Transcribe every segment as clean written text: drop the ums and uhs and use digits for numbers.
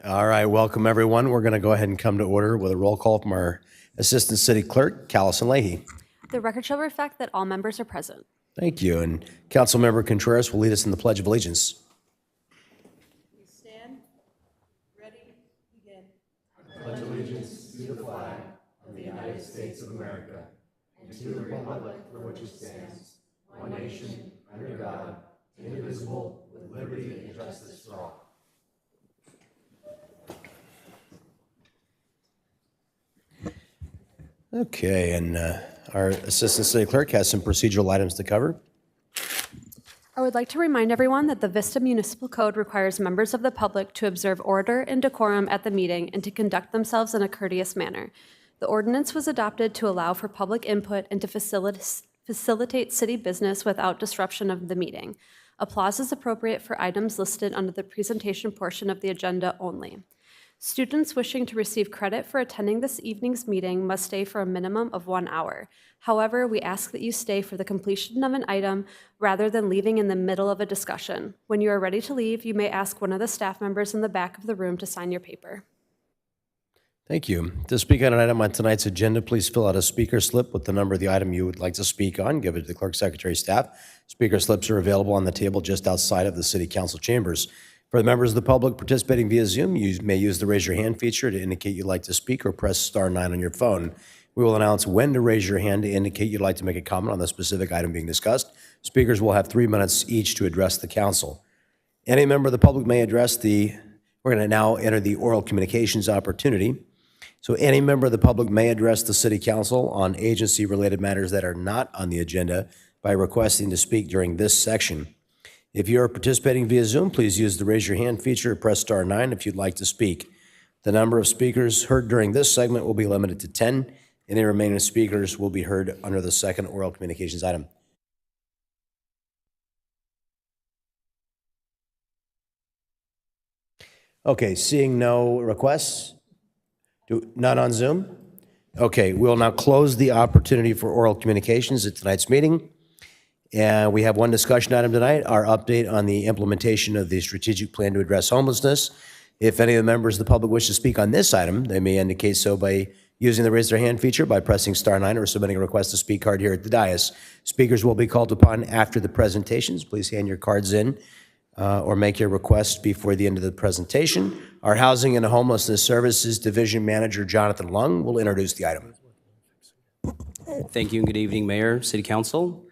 All right, welcome everyone. We're going to go ahead and come to order with a roll call from our Assistant City Clerk, Callison Leahy. The record shall reflect that all members are present. Thank you. And Councilmember Contreras will lead us in the Pledge of Allegiance. We stand, ready, begin. I pledge allegiance to the flag of the United States of America and to the republic for which it stands, one nation, under God, indivisible, with liberty and justice for all. Okay, and our Assistant City Clerk has some procedural items to cover. I would like to remind everyone that the Vista Municipal Code requires members of the public to observe order and decorum at the meeting and to conduct themselves in a courteous manner. The ordinance was adopted to allow for public input and to facilitate city business without disruption of the meeting. Applause is appropriate for items listed under the presentation portion of the agenda only. Students wishing to receive credit for attending this evening's meeting must stay for a minimum of 1 hour. However, we ask that you stay for the completion of an item rather than leaving in the middle of a discussion. When you are ready to leave, you may ask one of the staff members in the back of the room to sign your paper. Thank you. To speak on an item on tonight's agenda, please fill out a speaker slip with the number of the item you would like to speak on. Give it to the Clerk Secretary staff. Speaker slips are available on the table just outside of the City Council chambers. For the members of the public participating via Zoom, you may use the raise your hand feature to indicate you'd like to speak or press *9 on your phone. We will announce when to raise your hand to indicate you'd like to make a comment on the specific item being discussed. Speakers will have 3 minutes each to address the council. Any member of the public may address we're going to now enter the oral communications opportunity. So any member of the public may address the City Council on agency-related matters that are not on the agenda by requesting to speak during this section. If you are participating via Zoom, please use the raise your hand feature or press *9 if you'd like to speak. The number of speakers heard during this segment will be limited to 10. Any remaining speakers will be heard under the second oral communications item. Okay, seeing no requests, none on Zoom? Okay, we'll now close the opportunity for oral communications at tonight's meeting. And we have one discussion item tonight, our update on the implementation of the strategic plan to address homelessness. If any of the members of the public wish to speak on this item, they may indicate so by using the raise their hand feature, by pressing *9, or submitting a request to speak card here at the dais. Speakers will be called upon after the presentations. Please hand your cards in or make your request before the end of the presentation. Our Housing and Homelessness Services Division Manager, Jonathan Lung, will introduce the item. Thank you and good evening, Mayor, City Council.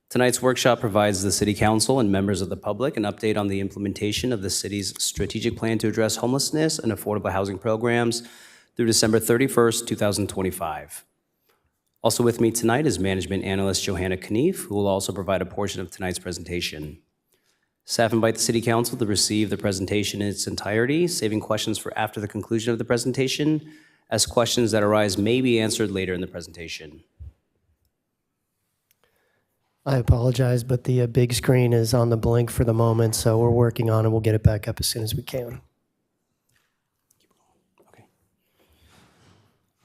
Tonight's workshop provides the City Council and members of the public an update on the implementation of the city's strategic plan to address homelessness and affordable housing programs through December 31st, 2025. Also with me tonight is Management Analyst Johanna Knief, who will also provide a portion of tonight's presentation. Staff invite the City Council to receive the presentation in its entirety, saving questions for after the conclusion of the presentation, as questions that arise may be answered later in the presentation. I apologize, but the big screen is on the blink for the moment, so we're working on it. We'll get it back up as soon as we can.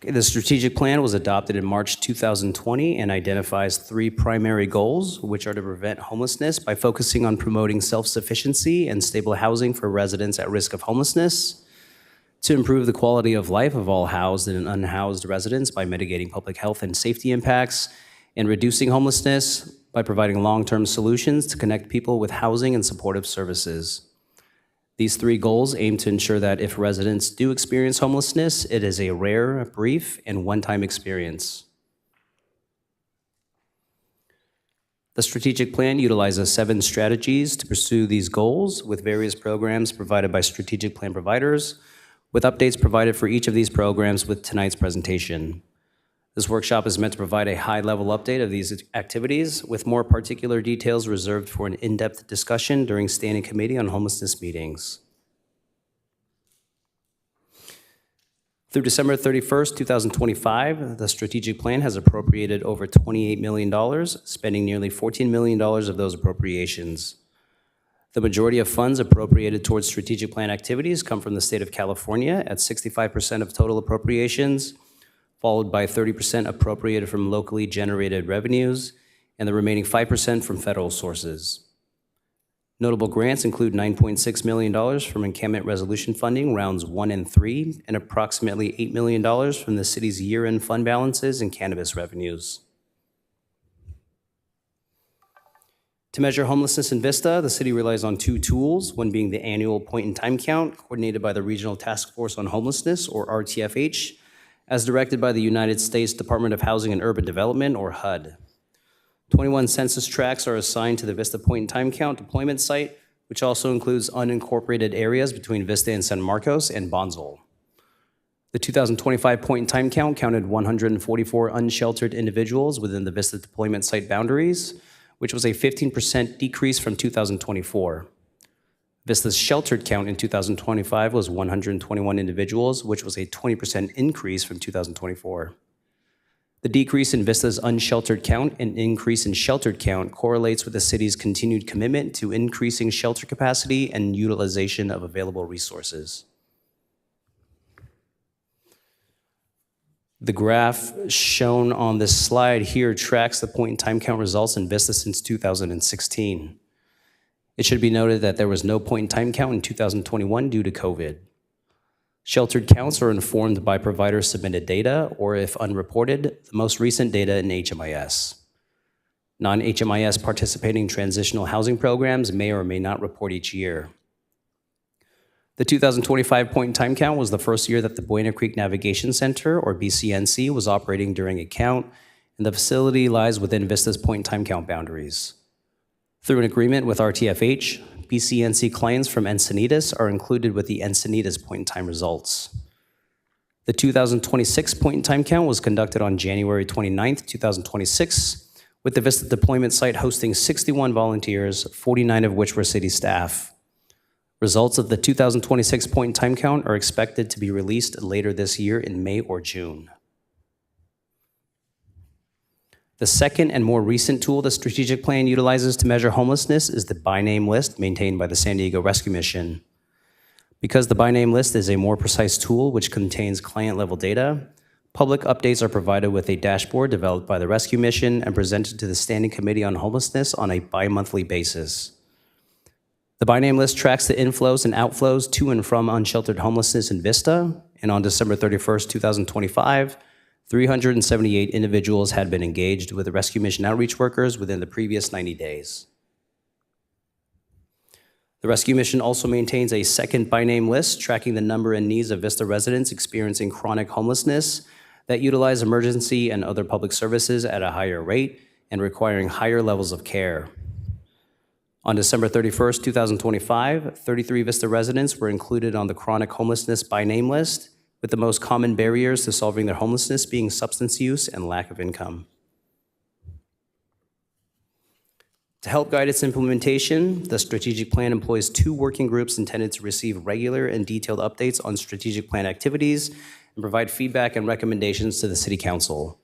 Okay, the strategic plan was adopted in March 2020 and identifies 3 primary goals, which are to prevent homelessness by focusing on promoting self-sufficiency and stable housing for residents at risk of homelessness, to improve the quality of life of all housed and unhoused residents by mitigating public health and safety impacts, and reducing homelessness by providing long-term solutions to connect people with housing and supportive services. These 3 goals aim to ensure that if residents do experience homelessness, it is a rare, brief, and one-time experience. The strategic plan utilizes 7 strategies to pursue these goals, with various programs provided by strategic plan providers, with updates provided for each of these programs with tonight's presentation. This workshop is meant to provide a high-level update of these activities, with more particular details reserved for an in-depth discussion during Standing Committee on Homelessness meetings. Through December 31st, 2025, the strategic plan has appropriated over $28 million, spending nearly $14 million of those appropriations. The majority of funds appropriated towards strategic plan activities come from the state of California at 65% of total appropriations, followed by 30% appropriated from locally generated revenues, and the remaining 5% from federal sources. Notable grants include $9.6 million from encampment resolution funding, rounds 1 and 3, and approximately $8 million from the city's year-end fund balances and cannabis revenues. To measure homelessness in Vista, the city relies on two tools, one being the annual point-in-time count, coordinated by the Regional Task Force on Homelessness, or RTFH, as directed by the United States Department of Housing and Urban Development, or HUD. 21 census tracts are assigned to the Vista point-in-time count deployment site, which also includes unincorporated areas between Vista and San Marcos and Bonsall. The 2025 point-in-time count counted 144 unsheltered individuals within the Vista deployment site boundaries, which was a 15% decrease from 2024. Vista's sheltered count in 2025 was 121 individuals, which was a 20% increase from 2024. The decrease in Vista's unsheltered count and increase in sheltered count correlates with the city's continued commitment to increasing shelter capacity and utilization of available resources. The graph shown on this slide here tracks the point-in-time count results in Vista since 2016. It should be noted that there was no point-in-time count in 2021 due to COVID. Sheltered counts are informed by provider-submitted data, or if unreported, the most recent data in HMIS. Non-HMIS participating transitional housing programs may or may not report each year. The 2025 point-in-time count was the first year that the Buena Creek Navigation Center, or BCNC, was operating during a count, and the facility lies within Vista's point-in-time count boundaries. Through an agreement with RTFH, BCNC clients from Encinitas are included with the Encinitas point-in-time results. The 2026 point-in-time count was conducted on January 29, 2026, with the Vista deployment site hosting 61 volunteers, 49 of which were city staff. Results of the 2026 point-in-time count are expected to be released later this year in May or June. The second and more recent tool the strategic plan utilizes to measure homelessness is the by name list maintained by the San Diego Rescue Mission. Because the by name list is a more precise tool which contains client-level data, public updates are provided with a dashboard developed by the Rescue Mission and presented to the Standing Committee on Homelessness on a bi-monthly basis. The by name list tracks the inflows and outflows to and from unsheltered homelessness in Vista, and on December 31st, 2025, 378 individuals had been engaged with the Rescue Mission outreach workers within the previous 90 days. The Rescue Mission also maintains a second by name list tracking the number and needs of Vista residents experiencing chronic homelessness that utilize emergency and other public services at a higher rate and requiring higher levels of care. On December 31st, 2025, 33 Vista residents were included on the chronic homelessness by name list, with the most common barriers to solving their homelessness being substance use and lack of income. To help guide its implementation, the strategic plan employs two working groups intended to receive regular and detailed updates on strategic plan activities and provide feedback and recommendations to the City Council.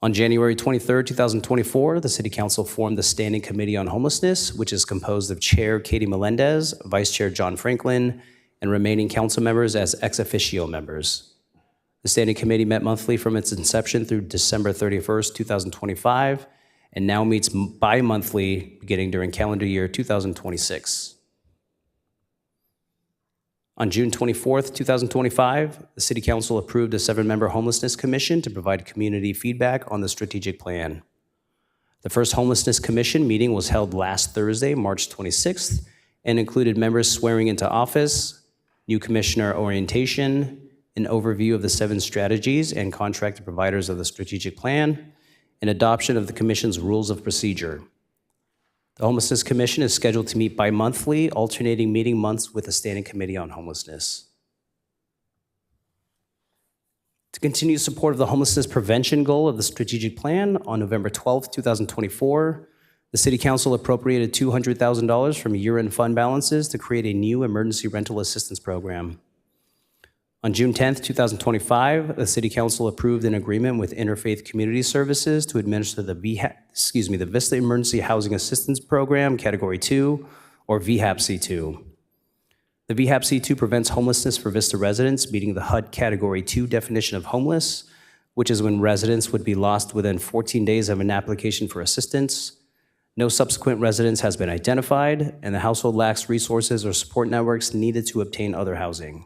On January 23, 2024, the City Council formed the Standing Committee on Homelessness, which is composed of Chair Katie Melendez, Vice Chair John Franklin, and remaining council members as ex officio members. The Standing Committee met monthly from its inception through December 31st, 2025, and now meets bi-monthly beginning during calendar year 2026. On June 24th, 2025, the City Council approved a 7-member Homelessness Commission to provide community feedback on the strategic plan. The first Homelessness Commission meeting was held last Thursday, March 26th, and included members swearing into office, new commissioner orientation, an overview of the 7 strategies and contracted providers of the strategic plan, and adoption of the Commission's rules of procedure. The Homelessness Commission is scheduled to meet bi-monthly, alternating meeting months with the Standing Committee on Homelessness. To continue support of the homelessness prevention goal of the strategic plan, on November 12, 2024, the City Council appropriated $200,000 from year-end fund balances to create a new emergency rental assistance program. On June 10, 2025, the City Council approved an agreement with Interfaith Community Services to administer the Vista Emergency Housing Assistance Program, Category 2, or VHAP-C2. The VHAP-C2 prevents homelessness for Vista residents, meeting the HUD Category 2 definition of homeless, which is when residents would be lost within 14 days of an application for assistance, No subsequent residence has been identified, and the household lacks resources or support networks needed to obtain other housing.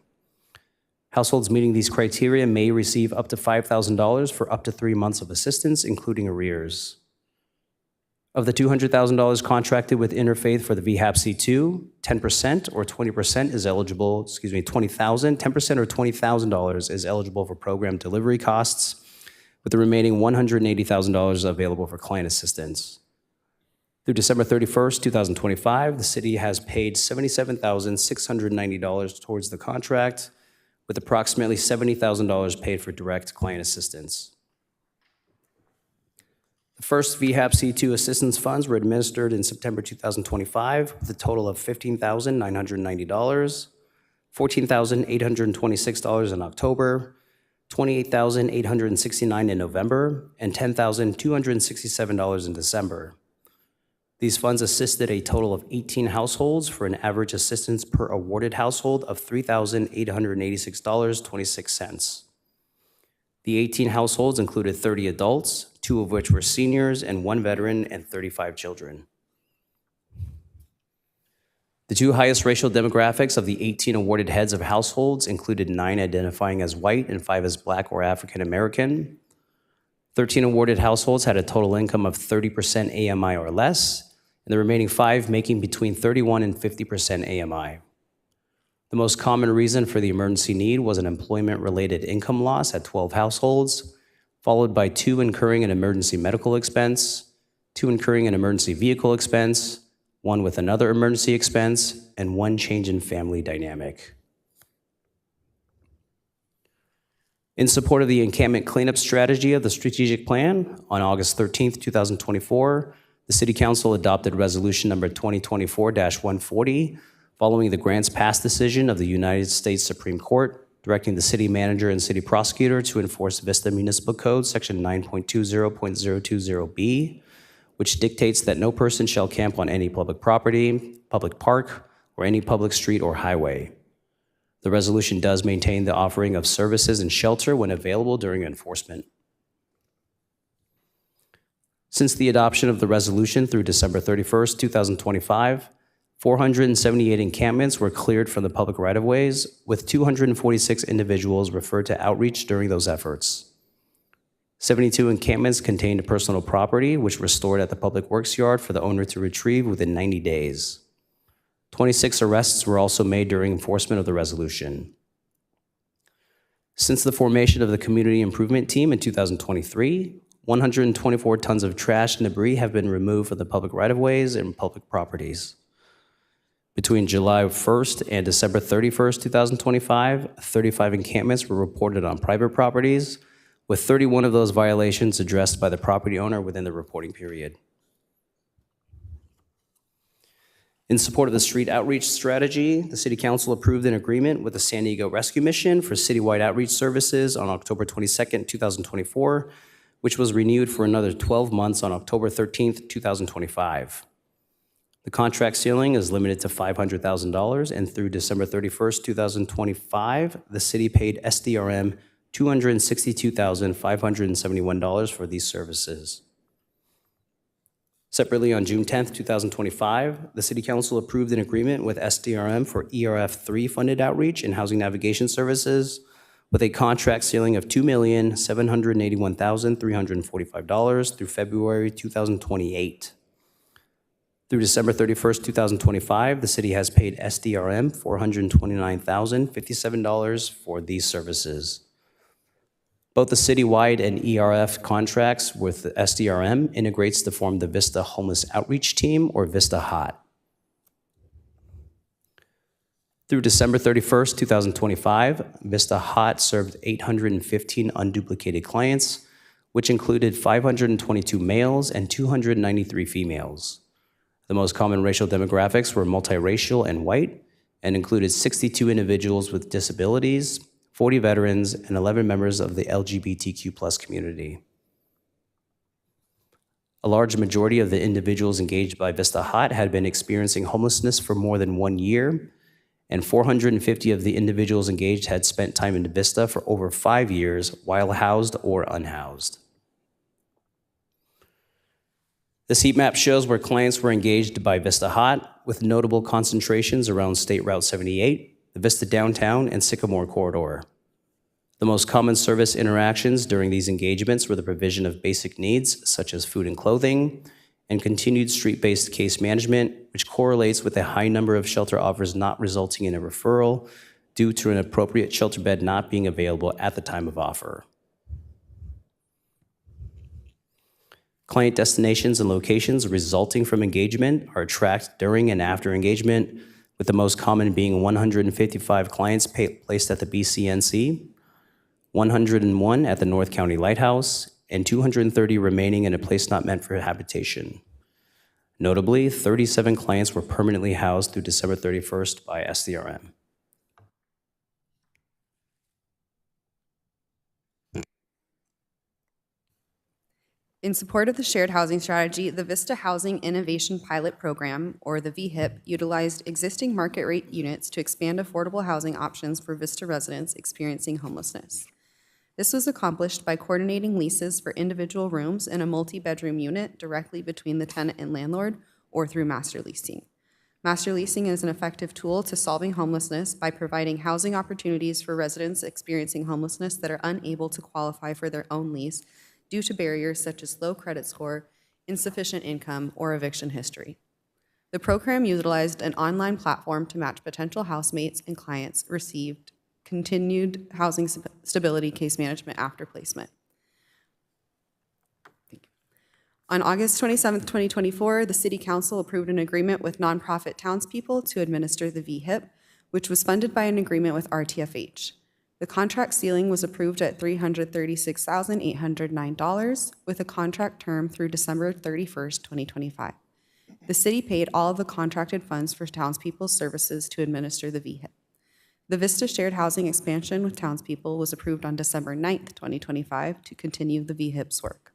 Households meeting these criteria may receive up to $5,000 for up to 3 months of assistance, including arrears. Of the $200,000 contracted with Interfaith for the VHAP C2, 10% or 20% is eligible, $20,000, 10% or $20,000 is eligible for program delivery costs, with the remaining $180,000 available for client assistance. Through December 31st, 2025, the city has paid $77,690 towards the contract, with approximately $70,000 paid for direct client assistance. The first VHAP C2 assistance funds were administered in September 2025 with a total of $15,990, $14,826 in October, $28,869 in November, and $10,267 in December. These funds assisted a total of 18 households for an average assistance per awarded household of $3,886.26. The 18 households included 30 adults, 2 of which were seniors, and 1 veteran, and 35 children. The 2 highest racial demographics of the 18 awarded heads of households included 9 identifying as white and 5 as Black or African American. 13 awarded households had a total income of 30% AMI or less, and the remaining 5 making between 31 and 50% AMI. The most common reason for the emergency need was an employment-related income loss at 12 households, followed by 2 incurring an emergency medical expense, 2 incurring an emergency vehicle expense, 1 with another emergency expense, and 1 change in family dynamic. In support of the encampment cleanup strategy of the strategic plan, on August 13th, 2024, the City Council adopted Resolution Number 2024-140, following the grants pass decision of the United States Supreme Court, directing the city manager and city prosecutor to enforce Vista Municipal Code, Section 9.20.020B, which dictates that no person shall camp on any public property, public park, or any public street or highway. The resolution does maintain the offering of services and shelter when available during enforcement. Since the adoption of the resolution through December 31st, 2025, 478 encampments were cleared from the public right-of-ways, with 246 individuals referred to outreach during those efforts. 72 encampments contained personal property, which were stored at the Public Works Yard for the owner to retrieve within 90 days. 26 arrests were also made during enforcement of the resolution. Since the formation of the Community Improvement Team in 2023, 124 tons of trash and debris have been removed from the public right-of-ways and public properties. Between July 1st and December 31st, 2025, 35 encampments were reported on private properties, with 31 of those violations addressed by the property owner within the reporting period. In support of the street outreach strategy, the City Council approved an agreement with the San Diego Rescue Mission for citywide outreach services on October 22nd, 2024, which was renewed for another 12 months on October 13th, 2025. The contract ceiling is limited to $500,000, and through December 31st, 2025, the city paid SDRM $262,571 for these services. Separately, on June 10th, 2025, the City Council approved an agreement with SDRM for ERF3 funded outreach and housing navigation services, with a contract ceiling of $2,781,345 through February 2028. Through December 31st, 2025, the city has paid SDRM $429,057 for these services. Both the citywide and ERF contracts with the SDRM integrates to form the Vista Homeless Outreach Team, or Vista HOT. Through December 31st, 2025, Vista HOT served 815 unduplicated clients, which included 522 males and 293 females. The most common racial demographics were multiracial and white, and included 62 individuals with disabilities, 40 veterans, and 11 members of the LGBTQ+ community. A large majority of the individuals engaged by Vista HOT had been experiencing homelessness for more than 1 year, and 450 of the individuals engaged had spent time in Vista for over 5 years while housed or unhoused. This heat map shows where clients were engaged by Vista Hot, with notable concentrations around State Route 78, the Vista Downtown, and Sycamore Corridor. The most common service interactions during these engagements were the provision of basic needs, such as food and clothing, and continued street-based case management, which correlates with a high number of shelter offers not resulting in a referral due to an appropriate shelter bed not being available at the time of offer. Client destinations and locations resulting from engagement are tracked during and after engagement, with the most common being 155 clients placed at the BCNC, 101 at the North County Lighthouse, and 230 remaining in a place not meant for habitation. Notably, 37 clients were permanently housed through December 31st by SDRM. In support of the shared housing strategy, the Vista Housing Innovation Pilot Program, or the VHIP, utilized existing market rate units to expand affordable housing options for Vista residents experiencing homelessness. This was accomplished by coordinating leases for individual rooms in a multi-bedroom unit directly between the tenant and landlord or through master leasing. Master leasing is an effective tool to solving homelessness by providing housing opportunities for residents experiencing homelessness that are unable to qualify for their own lease due to barriers such as low credit score, insufficient income, or eviction history. The program utilized an online platform to match potential housemates and clients received continued housing stability case management after placement. On August 27, 2024, the City Council approved an agreement with nonprofit townspeople to administer the VHIP, which was funded by an agreement with RTFH. The contract ceiling was approved at $336,809 with a contract term through December 31st, 2025. The city paid all of the contracted funds for townspeople's services to administer the VHIP. The Vista Shared Housing expansion with townspeople was approved on December 9th, 2025 to continue the VHIP's work.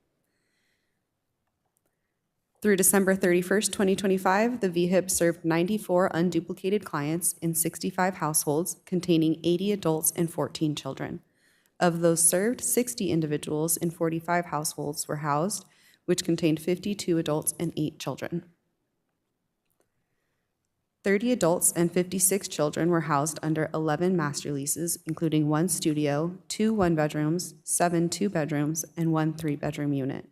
Through December 31st, 2025, the VHIP served 94 unduplicated clients in 65 households containing 80 adults and 14 children. Of those served, 60 individuals in 45 households were housed, which contained 52 adults and 8 children. 30 adults and 56 children were housed under 11 master leases, including 1 studio, 2 one-bedrooms, 7 two-bedrooms, and 1 three-bedroom unit.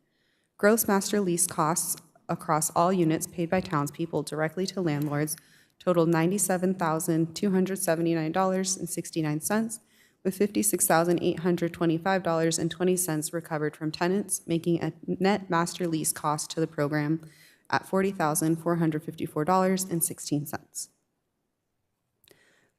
Gross master lease costs across all units paid by townspeople directly to landlords totaled $97,279.69, with $56,825.20 recovered from tenants, making a net master lease cost to the program at $40,454.16.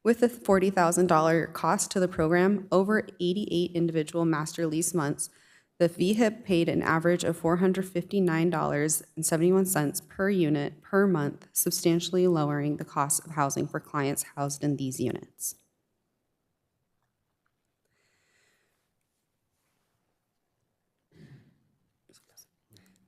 With the $40,000 cost to the program, over 88 individual master lease months, the VHIP paid an average of $459.71 per unit per month, substantially lowering the cost of housing for clients housed in these units.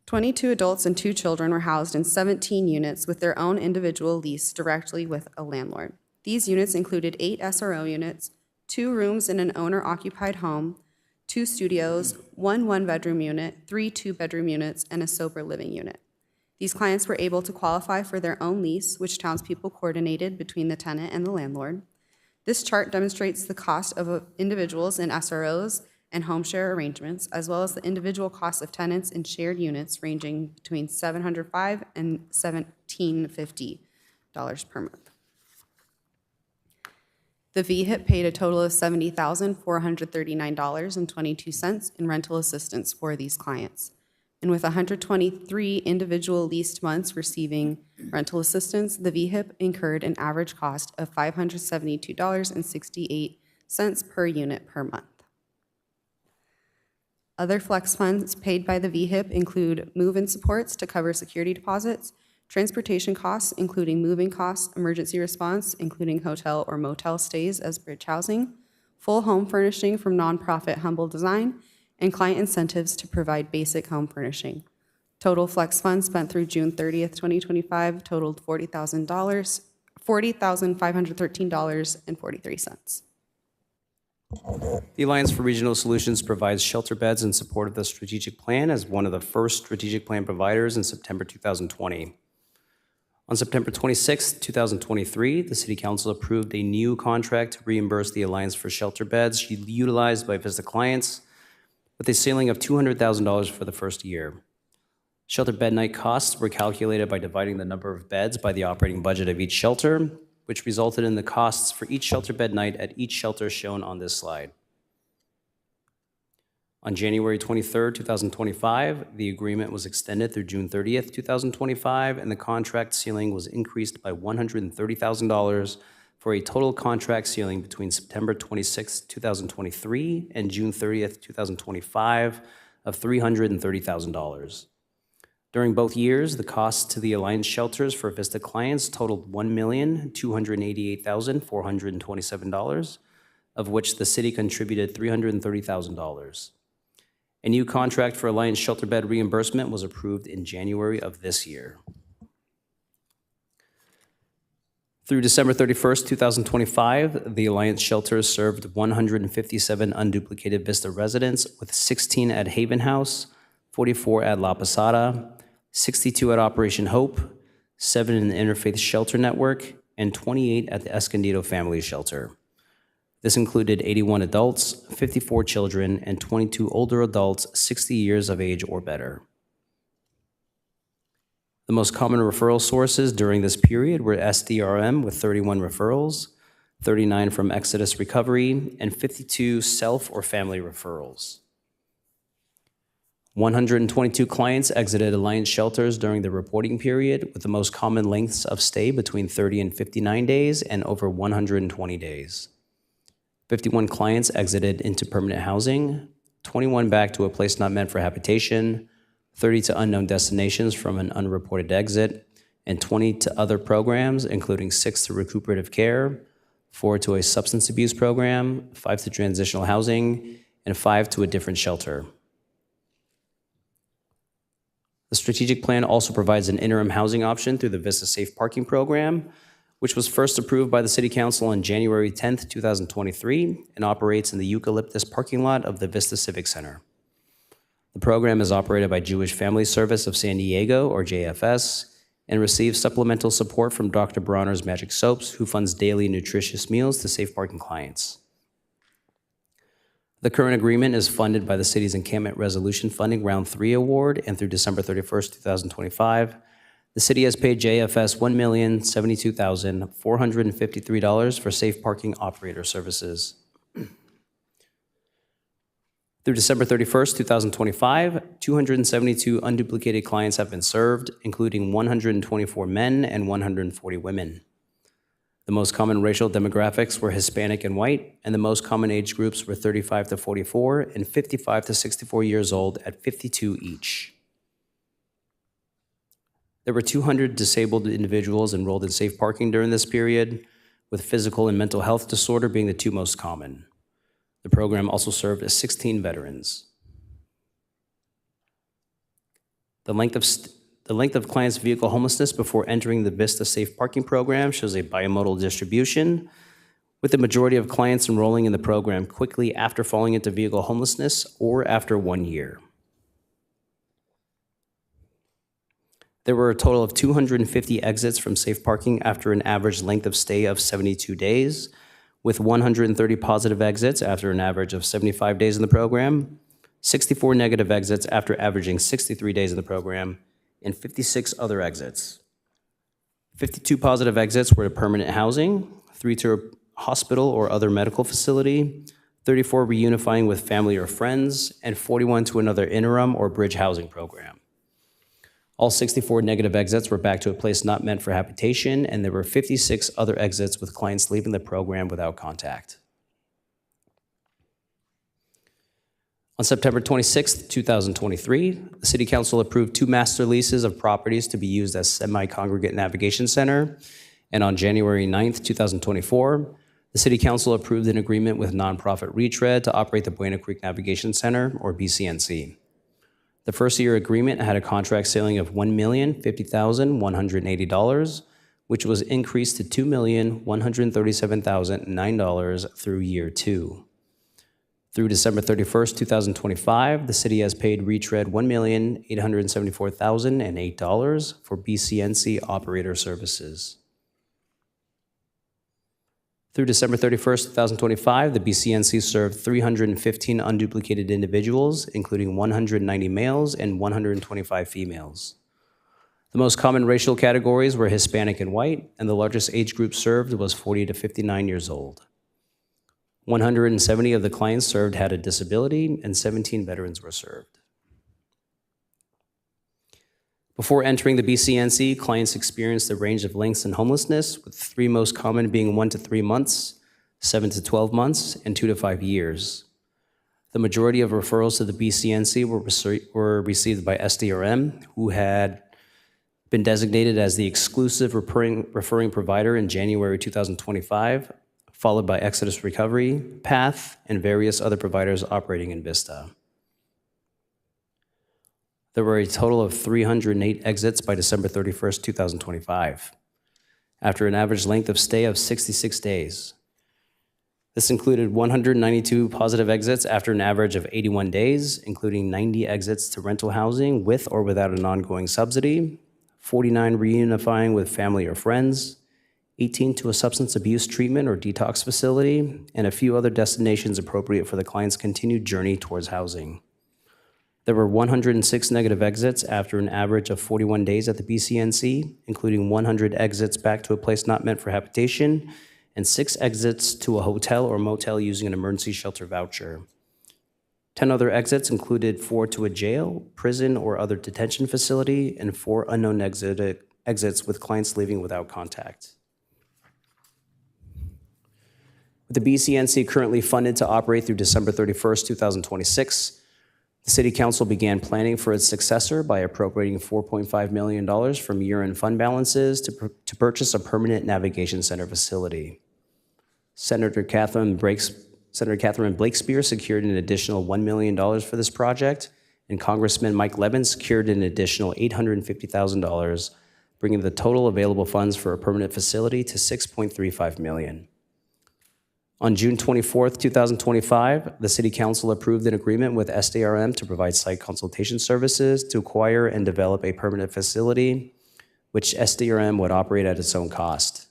"22 adults and 2 children were housed in 17 units with their own individual lease directly with a landlord. These units included 8 SRO units, 2 rooms in an owner-occupied home, 2 studios, 1 one-bedroom unit, 3 two-bedroom units, and a sober living unit. These clients were able to qualify for their own lease, which townspeople coordinated between the tenant and the landlord. This chart demonstrates the cost of individuals in SROs and home share arrangements, as well as the individual costs of tenants in shared units ranging between $705 and $1,750 per month. The VHIP paid a total of $70,439.22 in rental assistance for these clients. And with 123 individual leased months receiving rental assistance, the VHIP incurred an average cost of $572.68 per unit per month. Other flex funds paid by the VHIP include move-in supports to cover security deposits, transportation costs, including moving costs, emergency response, including hotel or motel stays as bridge housing, full home furnishing from nonprofit Humble Design, and client incentives to provide basic home furnishing. Total flex funds spent through June 30th, 2025 totaled $40,513.43. The Alliance for Regional Solutions provides shelter beds in support of the strategic plan as one of the first strategic plan providers in September 2020. On September 26, 2023, the City Council approved a new contract to reimburse the Alliance for shelter beds utilized by Vista clients with a ceiling of $200,000 for the first year. Shelter bed night costs were calculated by dividing the number of beds by the operating budget of each shelter, which resulted in the costs for each shelter bed night at each shelter shown on this slide. On January 23, 2025, the agreement was extended through June 30, 2025, and the contract ceiling was increased by $130,000 for a total contract ceiling between September 26, 2023 and June 30, 2025 of $330,000. During both years, the costs to the Alliance shelters for Vista clients totaled $1,288,427, of which the city contributed $330,000. A new contract for Alliance shelter bed reimbursement was approved in January of this year. Through December 31st, 2025, the Alliance shelters served 157 unduplicated Vista residents, with 16 at Haven House, 44 at La Posada, 62 at Operation Hope, 7 in the Interfaith Shelter Network, and 28 at the Escondido Family Shelter. This included 81 adults, 54 children, and 22 older adults 60 years of age or better. The most common referral sources during this period were SDRM with 31 referrals, 39 from Exodus Recovery, and 52 self or family referrals. 122 clients exited Alliance shelters during the reporting period, with the most common lengths of stay between 30 and 59 days and over 120 days. 51 clients exited into permanent housing, 21 back to a place not meant for habitation, 30 to unknown destinations from an unreported exit, and 20 to other programs, including 6 to recuperative care, 4 to a substance abuse program, 5 to transitional housing, and 5 to a different shelter. The strategic plan also provides an interim housing option through the Vista Safe Parking Program, which was first approved by the City Council on January 10, 2023, and operates in the Eucalyptus parking lot of the Vista Civic Center. The program is operated by Jewish Family Service of San Diego, or JFS, and receives supplemental support from Dr. Bronner's Magic Soaps, who funds daily nutritious meals to Safe Parking clients. The current agreement is funded by the city's Encampment Resolution Funding Round 3 Award, and through December 31st, 2025, the city has paid JFS $1,072,453 for safe parking operator services. Through December 31st, 2025, 272 unduplicated clients have been served, including 124 men and 140 women. The most common racial demographics were Hispanic and white, and the most common age groups were 35 to 44 and 55 to 64 years old at 52 each. There were 200 disabled individuals enrolled in safe parking during this period, with physical and mental health disorder being the two most common. The program also served as 16 veterans. The length of clients' vehicle homelessness before entering the Vista Safe Parking Program shows a bimodal distribution, with the majority of clients enrolling in the program quickly after falling into vehicle homelessness or after 1 year. There were a total of 250 exits from safe parking after an average length of stay of 72 days, with 130 positive exits after an average of 75 days in the program, 64 negative exits after averaging 63 days in the program, and 56 other exits. 52 positive exits were to permanent housing, 3 to a hospital or other medical facility, 34 reunifying with family or friends, and 41 to another interim or bridge housing program. All 64 negative exits were back to a place not meant for habitation, and there were 56 other exits with clients leaving the program without contact. On September 26, 2023, the City Council approved 2 master leases of properties to be used as semi-congregate navigation center, and on January 9, 2024, the City Council approved an agreement with nonprofit Retread to operate the Buena Creek Navigation Center, or BCNC. The first-year agreement had a contract ceiling of $1,050,180, which was increased to $2,137,009 through year 2. Through December 31st, 2025, the city has paid Retread $1,874,008 for BCNC operator services. Through December 31st, 2025, the BCNC served 315 unduplicated individuals, including 190 males and 125 females. The most common racial categories were Hispanic and white, and the largest age group served was 40 to 59 years old. 170 of the clients served had a disability, and 17 veterans were served. Before entering the BCNC, clients experienced a range of lengths in homelessness, with 3 most common being 1 to 3 months, 7 to 12 months, and 2 to 5 years. The majority of referrals to the BCNC were received by SDRM, who had been designated as the exclusive referring provider in January 2025, followed by Exodus Recovery, PATH, and various other providers operating in Vista. There were a total of 308 exits by December 31st, 2025, after an average length of stay of 66 days. This included 192 positive exits after an average of 81 days, including 90 exits to rental housing with or without an ongoing subsidy, 49 reunifying with family or friends, 18 to a substance abuse treatment or detox facility, and a few other destinations appropriate for the client's continued journey towards housing. There were 106 negative exits after an average of 41 days at the BCNC, including 100 exits back to a place not meant for habitation, and 6 exits to a hotel or motel using an emergency shelter voucher. 10 other exits included 4 to a jail, prison, or other detention facility, and 4 unknown exits with clients leaving without contact. With the BCNC currently funded to operate through December 31st, 2026, the City Council began planning for its successor by appropriating $4.5 million from year-end fund balances to purchase a permanent navigation center facility. Senator Catherine Blakespear secured an additional $1 million for this project, and Congressman Mike Levin secured an additional $850,000, bringing the total available funds for a permanent facility to $6.35 million. On June 24th, 2025, the City Council approved an agreement with SDRM to provide site consultation services to acquire and develop a permanent facility, which SDRM would operate at its own cost.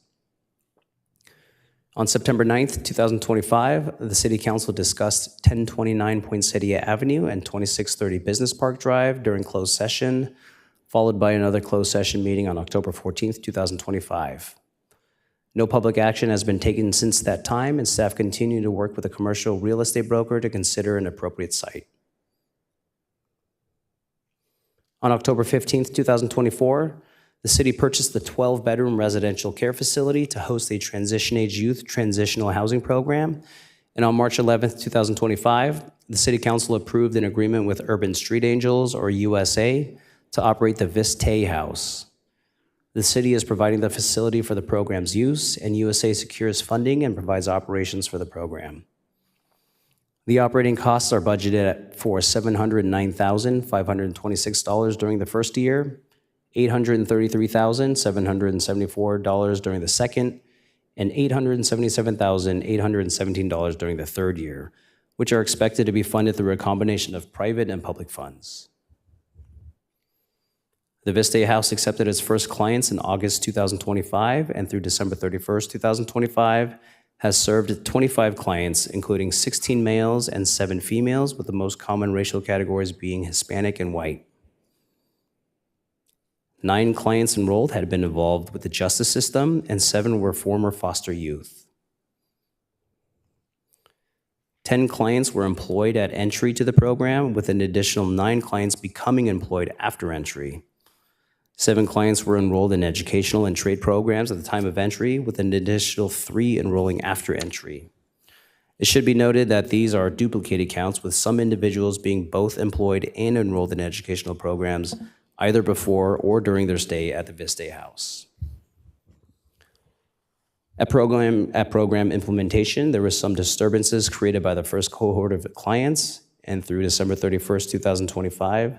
On September 9th, 2025, the City Council discussed 1029 Poinsettia Avenue and 2630 Business Park Drive during closed session, followed by another closed session meeting on October 14th, 2025. No public action has been taken since that time, and staff continue to work with a commercial real estate broker to consider an appropriate site. On October 15th, 2024, the city purchased the 12-bedroom residential care facility to host a transition-age youth transitional housing program. And on March 11th, 2025, the City Council approved an agreement with Urban Street Angels, or USA, to operate the Vista House. The city is providing the facility for the program's use, and USA secures funding and provides operations for the program. The operating costs are budgeted for $709,526 during the first year, $833,774 during the second, and $877,817 during the third year, which are expected to be funded through a combination of private and public funds. The Vista House accepted its first clients in August 2025, and through December 31st, 2025, has served 25 clients, including 16 males and 7 females, with the most common racial categories being Hispanic and white. 9 clients enrolled had been involved with the justice system, and 7 were former foster youth. 10 clients were employed at entry to the program, with an additional 9 clients becoming employed after entry. 7 clients were enrolled in educational and trade programs at the time of entry, with an additional 3 enrolling after entry. It should be noted that these are duplicated counts, with some individuals being both employed and enrolled in educational programs either before or during their stay at the Vista House. At program implementation, there were some disturbances created by the first cohort of clients, and through December 31st, 2025,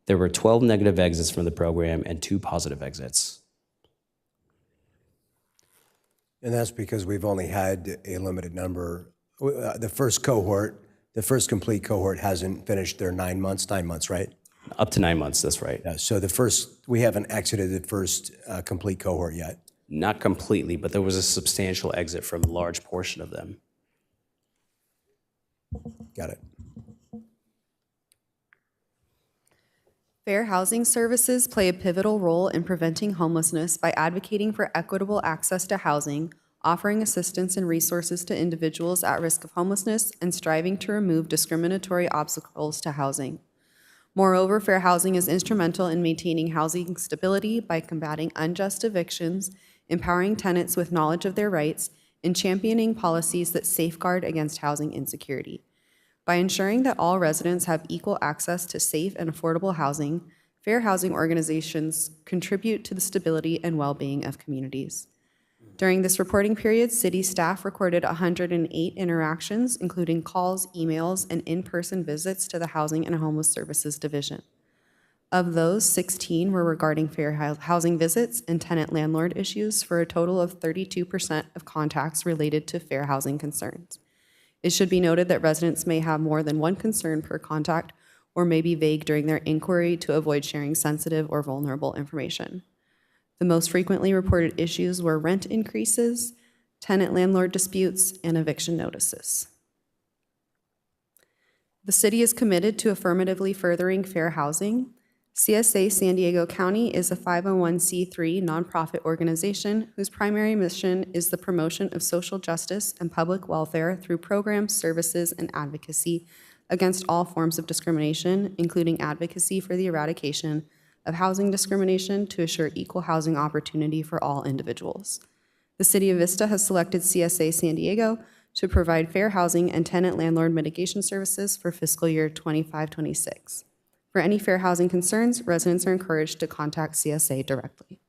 there were 12 negative exits from the program and 2 positive exits. And that's because we've only had a limited number. The first cohort The first complete cohort hasn't finished their 9 months, right? Up to 9 months, that's right. Yeah, so we haven't exited the first complete cohort yet. Not completely, but there was a substantial exit from a large portion of them. Got it. Fair housing services play a pivotal role in preventing homelessness by advocating for equitable access to housing, offering assistance and resources to individuals at risk of homelessness, and striving to remove discriminatory obstacles to housing. Moreover, fair housing is instrumental in maintaining housing stability by combating unjust evictions, empowering tenants with knowledge of their rights, and championing policies that safeguard against housing insecurity. By ensuring that all residents have equal access to safe and affordable housing, fair housing organizations contribute to the stability and well-being of communities. During this reporting period, city staff recorded 108 interactions, including calls, emails, and in-person visits to the Housing and Homeless Services Division. Of those, 16 were regarding fair housing visits and tenant-landlord issues, for a total of 32% of contacts related to fair housing concerns. It should be noted that residents may have more than one concern per contact or may be vague during their inquiry to avoid sharing sensitive or vulnerable information. The most frequently reported issues were rent increases, tenant-landlord disputes, and eviction notices. The city is committed to affirmatively furthering fair housing. CSA San Diego County is a 501c3 nonprofit organization whose primary mission is the promotion of social justice and public welfare through programs, services, and advocacy against all forms of discrimination, including advocacy for the eradication of housing discrimination to assure equal housing opportunity for all individuals. The City of Vista has selected CSA San Diego to provide fair housing and tenant-landlord mitigation services for fiscal year 25-26. For any fair housing concerns, residents are encouraged to contact CSA directly.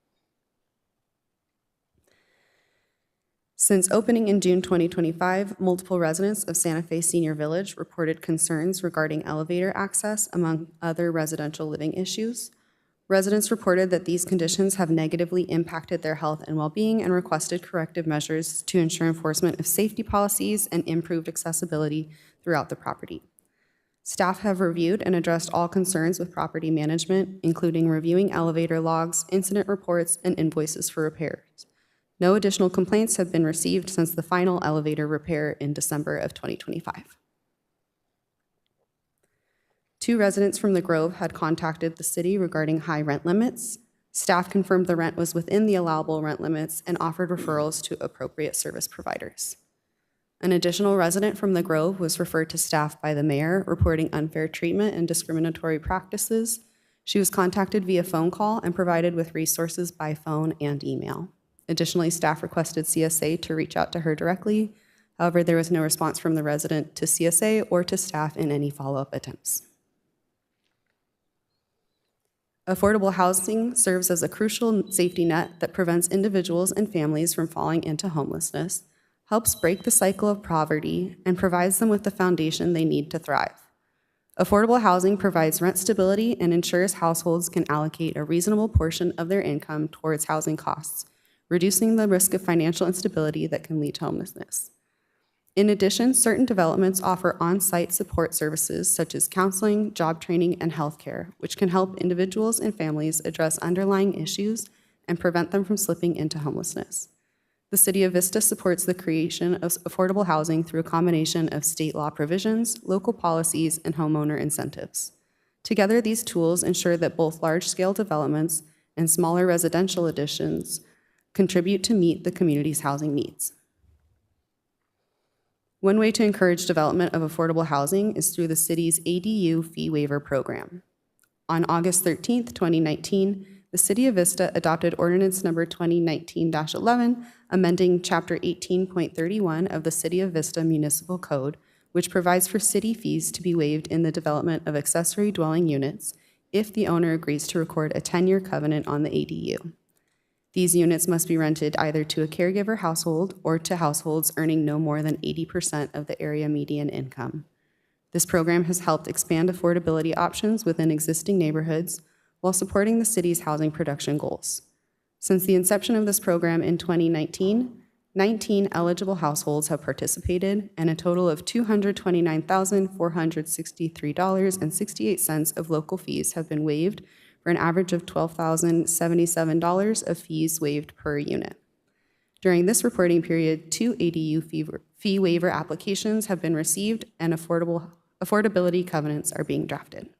Since opening in June 2025, multiple residents of Santa Fe Senior Village reported concerns regarding elevator access, among other residential living issues. Residents reported that these conditions have negatively impacted their health and well-being and requested corrective measures to ensure enforcement of safety policies and improved accessibility throughout the property. Staff have reviewed and addressed all concerns with property management, including reviewing elevator logs, incident reports, and invoices for repairs. No additional complaints have been received since the final elevator repair in December of 2025. 2 residents from the Grove had contacted the city regarding high rent limits. Staff confirmed the rent was within the allowable rent limits and offered referrals to appropriate service providers. An additional resident from the Grove was referred to staff by the mayor, reporting unfair treatment and discriminatory practices. She was contacted via phone call and provided with resources by phone and email. Additionally, staff requested CSA to reach out to her directly. However, there was no response from the resident to CSA or to staff in any follow-up attempts. Affordable housing serves as a crucial safety net that prevents individuals and families from falling into homelessness, helps break the cycle of poverty, and provides them with the foundation they need to thrive. Affordable housing provides rent stability and ensures households can allocate a reasonable portion of their income towards housing costs, reducing the risk of financial instability that can lead to homelessness. In addition, certain developments offer on-site support services such as counseling, job training, and healthcare, which can help individuals and families address underlying issues and prevent them from slipping into homelessness. The City of Vista supports the creation of affordable housing through a combination of state law provisions, local policies, and homeowner incentives. Together, these tools ensure that both large-scale developments and smaller residential additions contribute to meet the community's housing needs. One way to encourage development of affordable housing is through the city's ADU fee waiver program. On August 13th, 2019, the City of Vista adopted Ordinance Number 2019-11, amending Chapter 18.31 of the City of Vista Municipal Code, which provides for city fees to be waived in the development of accessory dwelling units if the owner agrees to record a 10-year covenant on the ADU. These units must be rented either to a caregiver household or to households earning no more than 80% of the area median income. This program has helped expand affordability options within existing neighborhoods while supporting the city's housing production goals. Since the inception of this program in 2019, 19 eligible households have participated, and a total of $229,463.68 of local fees have been waived, for an average of $12,077 of fees waived per unit. During this reporting period, 2 ADU fee waiver applications have been received, and affordability covenants are being drafted.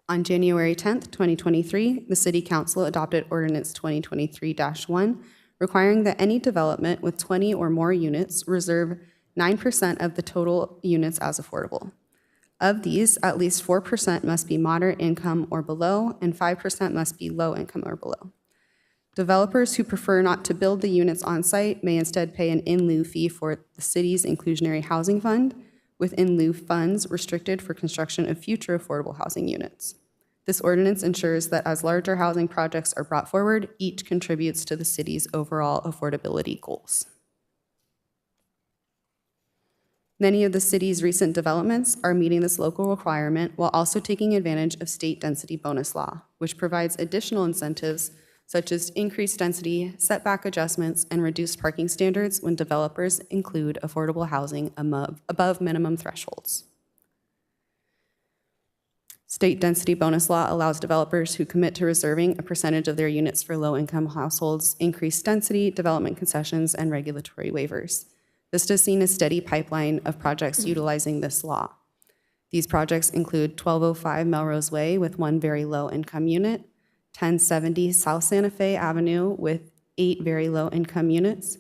On January 10th, 2023, the City Council adopted Ordinance 2023-1, requiring that any development with 20 or more units reserve 9% of the total units as affordable. Of these, at least 4% must be moderate income or below, and 5% must be low income or below. Developers who prefer not to build the units on site may instead pay an in lieu fee for the city's inclusionary housing fund, with in lieu funds restricted for construction of future affordable housing units. This ordinance ensures that as larger housing projects are brought forward, each contributes to the city's overall affordability goals. Many of the city's recent developments are meeting this local requirement while also taking advantage of state density bonus law, which provides additional incentives such as increased density, setback adjustments, and reduced parking standards when developers include affordable housing above minimum thresholds. State density bonus law allows developers who commit to reserving a percentage of their units for low-income households increased density, development concessions, and regulatory waivers. Vista has seen a steady pipeline of projects utilizing this law. These projects include 1205 Melrose Way with 1 very low-income unit, 1070 South Santa Fe Avenue with 8 very low-income units,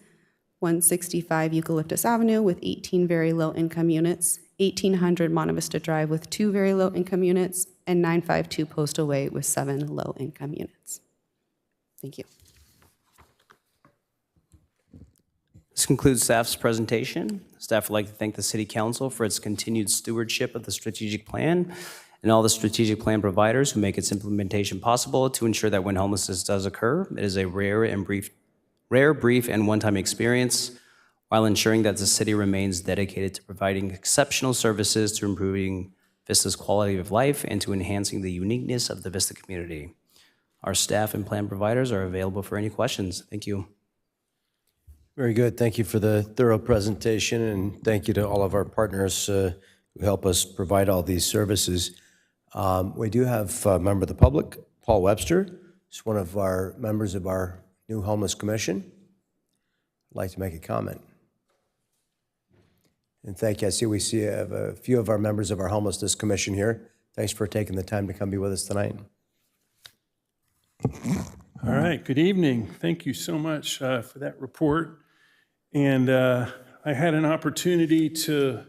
165 Eucalyptus Avenue with 18 very low-income units, 1800 Monte Vista Drive with 2 very low-income units, and 952 Postal Way with 7 low-income units. Thank you. This concludes staff's presentation. Staff would like to thank the City Council for its continued stewardship of the strategic plan and all the strategic plan providers who make its implementation possible to ensure that when homelessness does occur, it is a rare, brief, and one-time experience, while ensuring that the city remains dedicated to providing exceptional services to improving Vista's quality of life and to enhancing the uniqueness of the Vista community. Our staff and plan providers are available for any questions. Thank you. Very good. Thank you for the thorough presentation, and thank you to all of our partners who help us provide all these services. We do have a member of the public, Paul Webster. He's one of our members of our new Homeless Commission. I'd like to make a comment. And thank you. I see we have a few of our members of our Homelessness Commission here. Thanks for taking the time to come be with us tonight. All right, good evening. Thank you so much for that report. And I had an opportunity to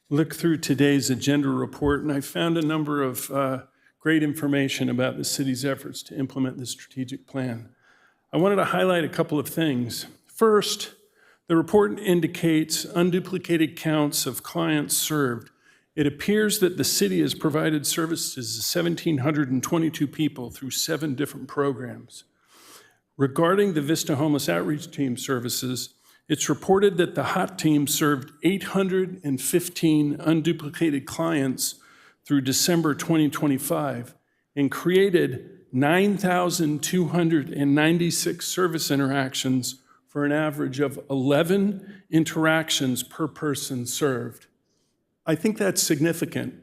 look through today's agenda report, and I found a number of great information about the city's efforts to implement the strategic plan. I wanted to highlight a couple of things. First, the report indicates unduplicated counts of clients served. It appears that the city has provided services to 1,722 people through 7 different programs. Regarding the Vista Homeless Outreach Team services, it's reported that the HOT team served 815 unduplicated clients through December 2025 and created 9,296 service interactions for an average of 11 interactions per person served. I think that's significant.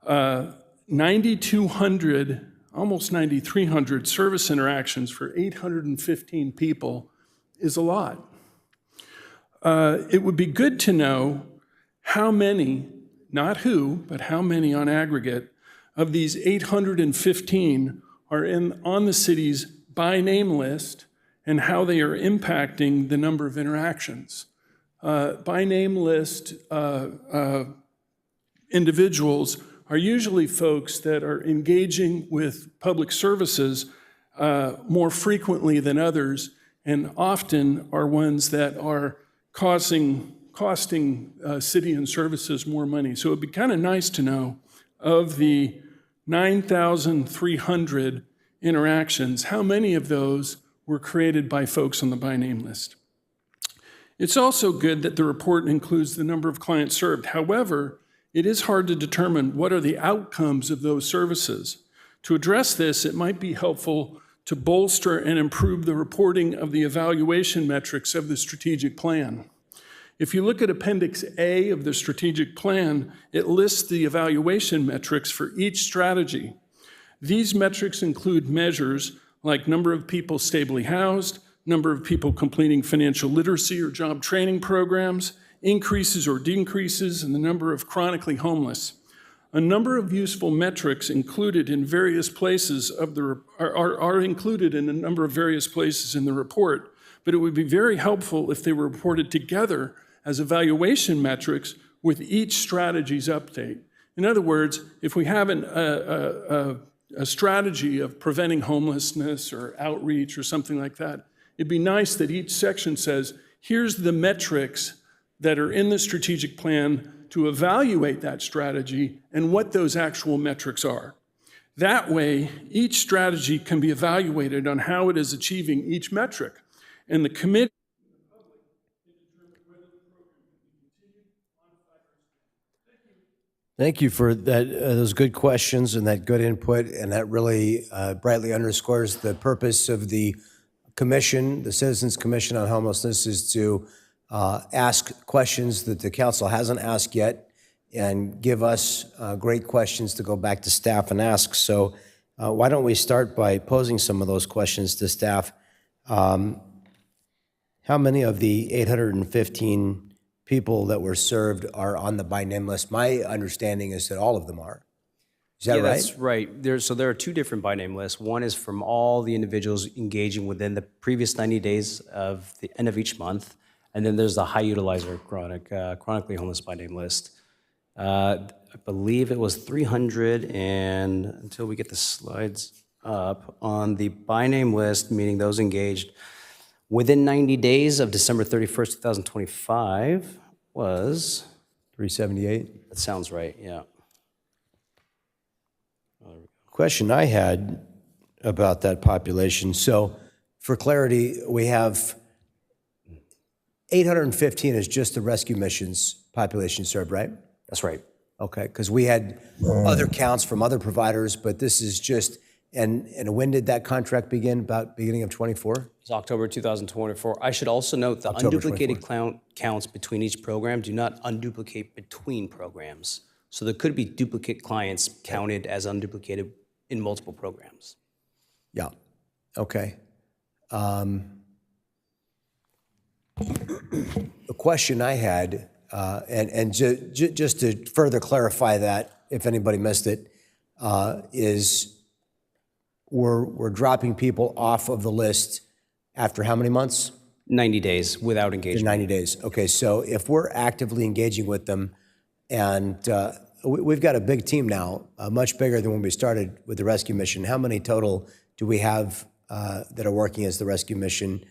9,200, almost 9,300 service interactions for 815 people is a lot. It would be good to know how many, not who, but how many on aggregate of these 815 are on the city's by name list and how they are impacting the number of interactions. By name list individuals are usually folks that are engaging with public services more frequently than others, and often are ones that are costing city and services more money. So it'd be kind of nice to know, of the 9,300 interactions, how many of those were created by folks on the by name list. It's also good that the report includes the number of clients served. However, it is hard to determine what are the outcomes of those services. To address this, it might be helpful to bolster and improve the reporting of the evaluation metrics of the strategic plan. If you look at Appendix A of the strategic plan, it lists the evaluation metrics for each strategy. These metrics include measures like number of people stably housed, number of people completing financial literacy or job training programs, increases or decreases in the number of chronically homeless. A number of useful metrics included in various places of the are included in a number of various places in the report, but it would be very helpful if they were reported together as evaluation metrics with each strategy's update. In other words, if we have a strategy of preventing homelessness or outreach or something like that, it'd be nice that each section says, here's the metrics that are in the strategic plan to evaluate that strategy and what those actual metrics are. That way, each strategy can be evaluated on how it is achieving each metric. And the committee Thank you for that, those good questions and that good input, and that really brightly underscores the purpose of the commission, the Citizens Commission on Homelessness, is to ask questions that the council hasn't asked yet and give us great questions to go back to staff and ask. So why don't we start by posing some of those questions to staff? How many of the 815 people that were served are on the by name list? My understanding is that all of them are. Is that right? That's right. There are two different by name lists. One is from all the individuals engaging within the previous 90 days of the end of each month. And then there's the high utilizer chronically homeless by name list. I believe it was 300, and until we get the slides up, on the by name list, meaning those engaged within 90 days of December 31st, 2025 was, 378? that sounds right, yeah. Question I had about that population. So for clarity, we have 815 is just the rescue missions population served, right? That's right. Okay, because we had other counts from other providers, but this is just, and when did that contract begin? About beginning of 24? It's October 2024. I should also note the October unduplicated counts between each program do not unduplicate between programs. So there could be duplicate clients counted as unduplicated in multiple programs. Yeah, okay. The question I had, and just to further clarify that, if anybody missed it, is we're dropping people off of the list after how many months? 90 days without To engagement. 90 days. Okay, so if we're actively engaging with them, and we've got a big team now, much bigger than when we started with the rescue mission. How many total do we have that are working as the rescue mission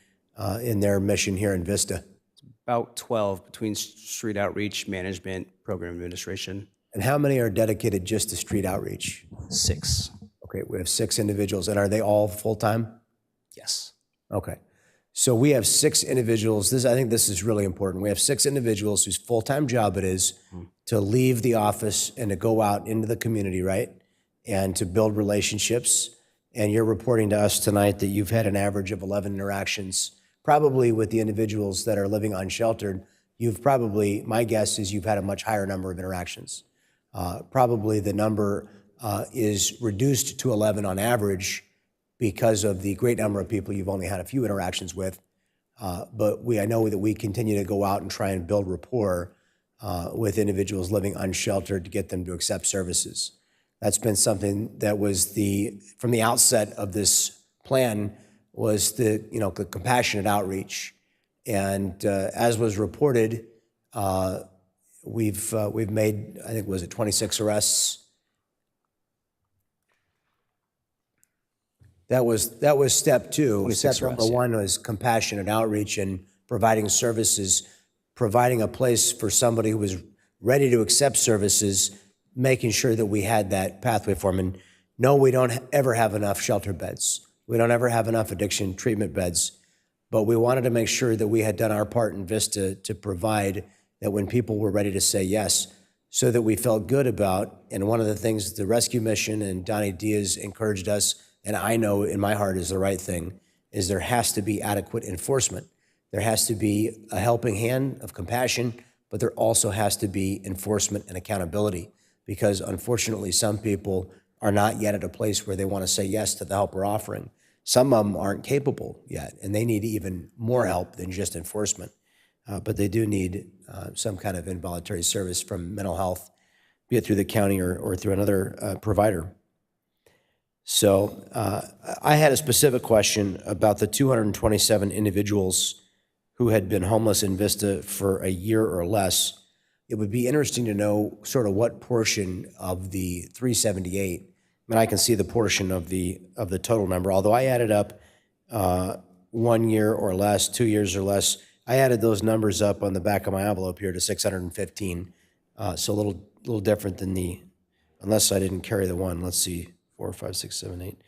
in their mission here in Vista? About 12 between street outreach, management, program administration. And how many are dedicated just to street outreach? 6. Okay, we have 6 individuals, and are they all full-time? Yes. Okay. So we have 6 individuals. I think this is really important. We have 6 individuals whose full-time job it is to leave the office and to go out into the community, right? And to build relationships. And you're reporting to us tonight that you've had an average of 11 interactions, probably with the individuals that are living unsheltered. You've probably, my guess is you've had a much higher number of interactions. Probably the number is reduced to 11 on average because of the great number of people you've only had a few interactions with. But I know that we continue to go out and try and build rapport with individuals living unsheltered to get them to accept services. That's been something that was from the outset of this plan was the compassionate outreach. And as was reported, we've made, I think, was it 26 arrests? That was step 2. Step number 1 was compassionate outreach and providing services, providing a place for somebody who was ready to accept services, making sure that we had that pathway for them. And no, we don't ever have enough shelter beds. We don't ever have enough addiction treatment beds. But we wanted to make sure that we had done our part in Vista to provide that when people were ready to say yes, so that we felt good about. And one of the things the rescue mission and Donnie Diaz encouraged us and I know in my heart is the right thing, is there has to be adequate enforcement. There has to be a helping hand of compassion, but there also has to be enforcement and accountability, because unfortunately some people are not yet at a place where they want to say yes to the help we're offering. Some of them aren't capable yet, and they need even more help than just enforcement. But they do need some kind of involuntary service from mental health, be it through the county or through another provider. So I had a specific question about the 227 individuals who had been homeless in Vista for a year or less. It would be interesting to know sort of what portion of the 378, I mean, I can see the portion of the total number, although I added up 1 year or less, 2 years or less. I added those numbers up on the back of my envelope here to 615. So a little different than unless I didn't carry the one. Let's see, 4, 5, 6, 7, 8.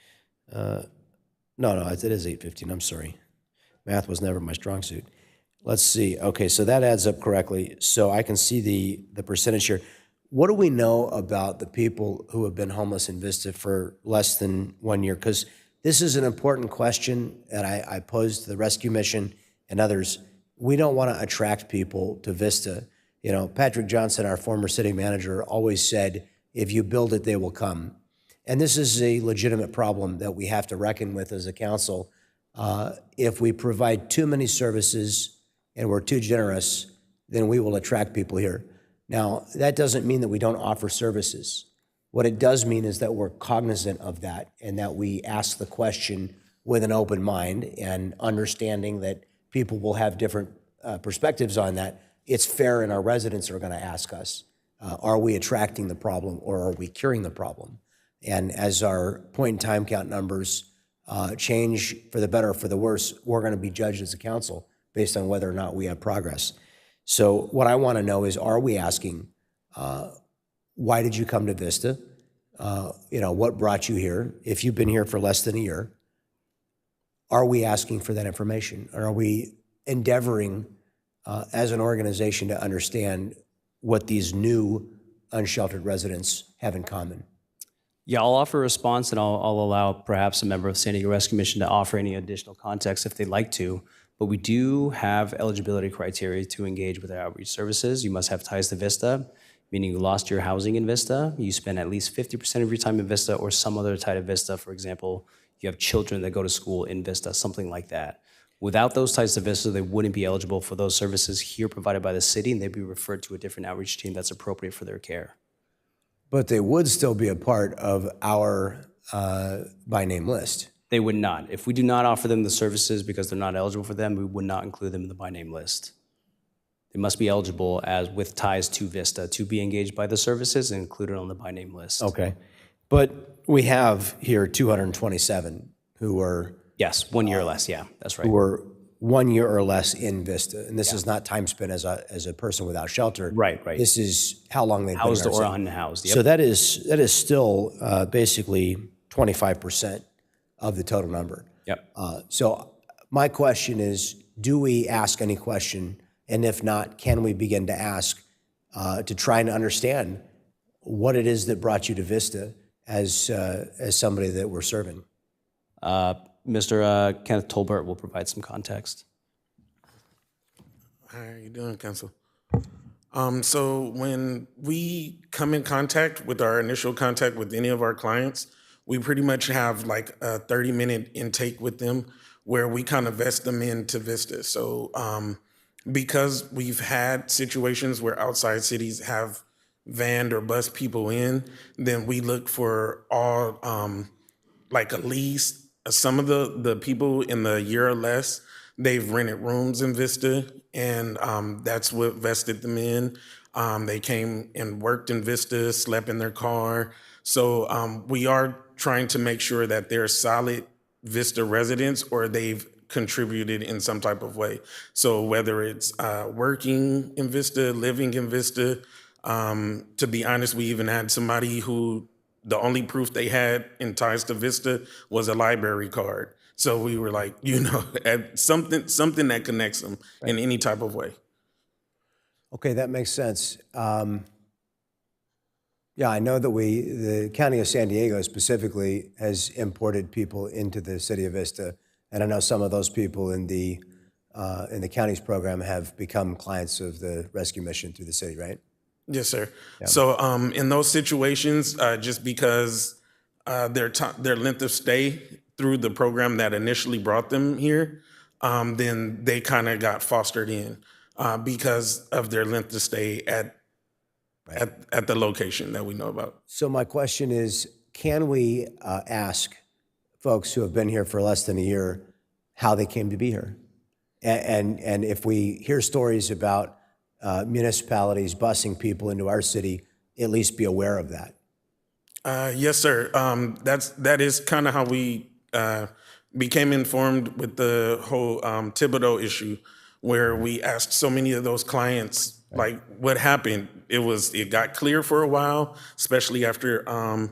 No, it is 815. I'm sorry. Math was never my strong suit. Let's see. Okay, so that adds up correctly. So I can see the percentage here. What do we know about the people who have been homeless in Vista for less than 1 year? Because this is an important question that I posed to the rescue mission and others. We don't want to attract people to Vista. You know, Patrick Johnson, our former city manager, always said, if you build it, they will come. And this is a legitimate problem that we have to reckon with as a council. If we provide too many services and we're too generous, then we will attract people here. Now, that doesn't mean that we don't offer services. What it does mean is that we're cognizant of that and that we ask the question with an open mind and understanding that people will have different perspectives on that. It's fair, and our residents are going to ask us, are we attracting the problem or are we curing the problem? And as our point in time count numbers change for the better or for the worse, we're going to be judged as a council based on whether or not we have progress. So what I want to know is, are we asking, why did you come to Vista? What brought you here? If you've been here for less than a year, are we asking for that information? Or are we endeavoring as an organization to understand what these new unsheltered residents have in common? Yeah, I'll offer a response, and I'll allow perhaps a member of the San Diego Rescue Mission to offer any additional context if they'd like to. But we do have eligibility criteria to engage with our outreach services. You must have ties to Vista, meaning you lost your housing in Vista. You spend at least 50% of your time in Vista or some other tie to Vista. For example, you have children that go to school in Vista, something like that. Without those ties to Vista, they wouldn't be eligible for those services here provided by the city, and they'd be referred to a different outreach team that's appropriate for their care. But they would still be a part of our by name list. They would not. If we do not offer them the services because they're not eligible for them, we would not include them in the by name list. They must be eligible as with ties to Vista to be engaged by the services and included on the by name list. Okay. But we have here 227 who are Yes, 1 year or less. Yeah, that's right. who were 1 year or less in Vista. And this is not time spent as a person without shelter. Right. This is how long they've Housed been in or our city. unhoused. Yep. So that is still basically 25% of the total number. Yep. So my question is, do we ask any question? And if not, can we begin to ask to try and understand what it is that brought you to Vista as somebody that we're serving? Mr. Kenneth Tolbert will provide some context. How are you doing, Council? So when we come in contact with our initial contact with any of our clients, we pretty much have like a 30-minute intake with them where we kind of vest them into Vista. So because we've had situations where outside cities have vanned or bused people in, then we look for all, like at least some of the people in the year or less, they've rented rooms in Vista, and that's what vested them in. They came and worked in Vista, slept in their car. So we are trying to make sure that they're solid Vista residents or they've contributed in some type of way. So whether it's working in Vista, living in Vista, to be honest, we even had somebody who the only proof they had in ties to Vista was a library card. So we were like, something that connects them in any type of way. Okay, that makes sense. Yeah, I know that the County of San Diego specifically has imported people into the city of Vista, and I know some of those people in the county's program have become clients of the rescue mission through the city, right? Yes, sir. So in those situations, just because their length of stay through the program that initially brought them here, then they kind of got fostered in because of their length of stay at the location that we know about. So my question is, can we ask folks who have been here for less than a year how they came to be here? And if we hear stories about municipalities busing people into our city, at least be aware of that. Yes, sir. That is kind of how we became informed with the whole Thibodeau issue, where we asked so many of those clients, like, what happened? It got clear for a while, especially after I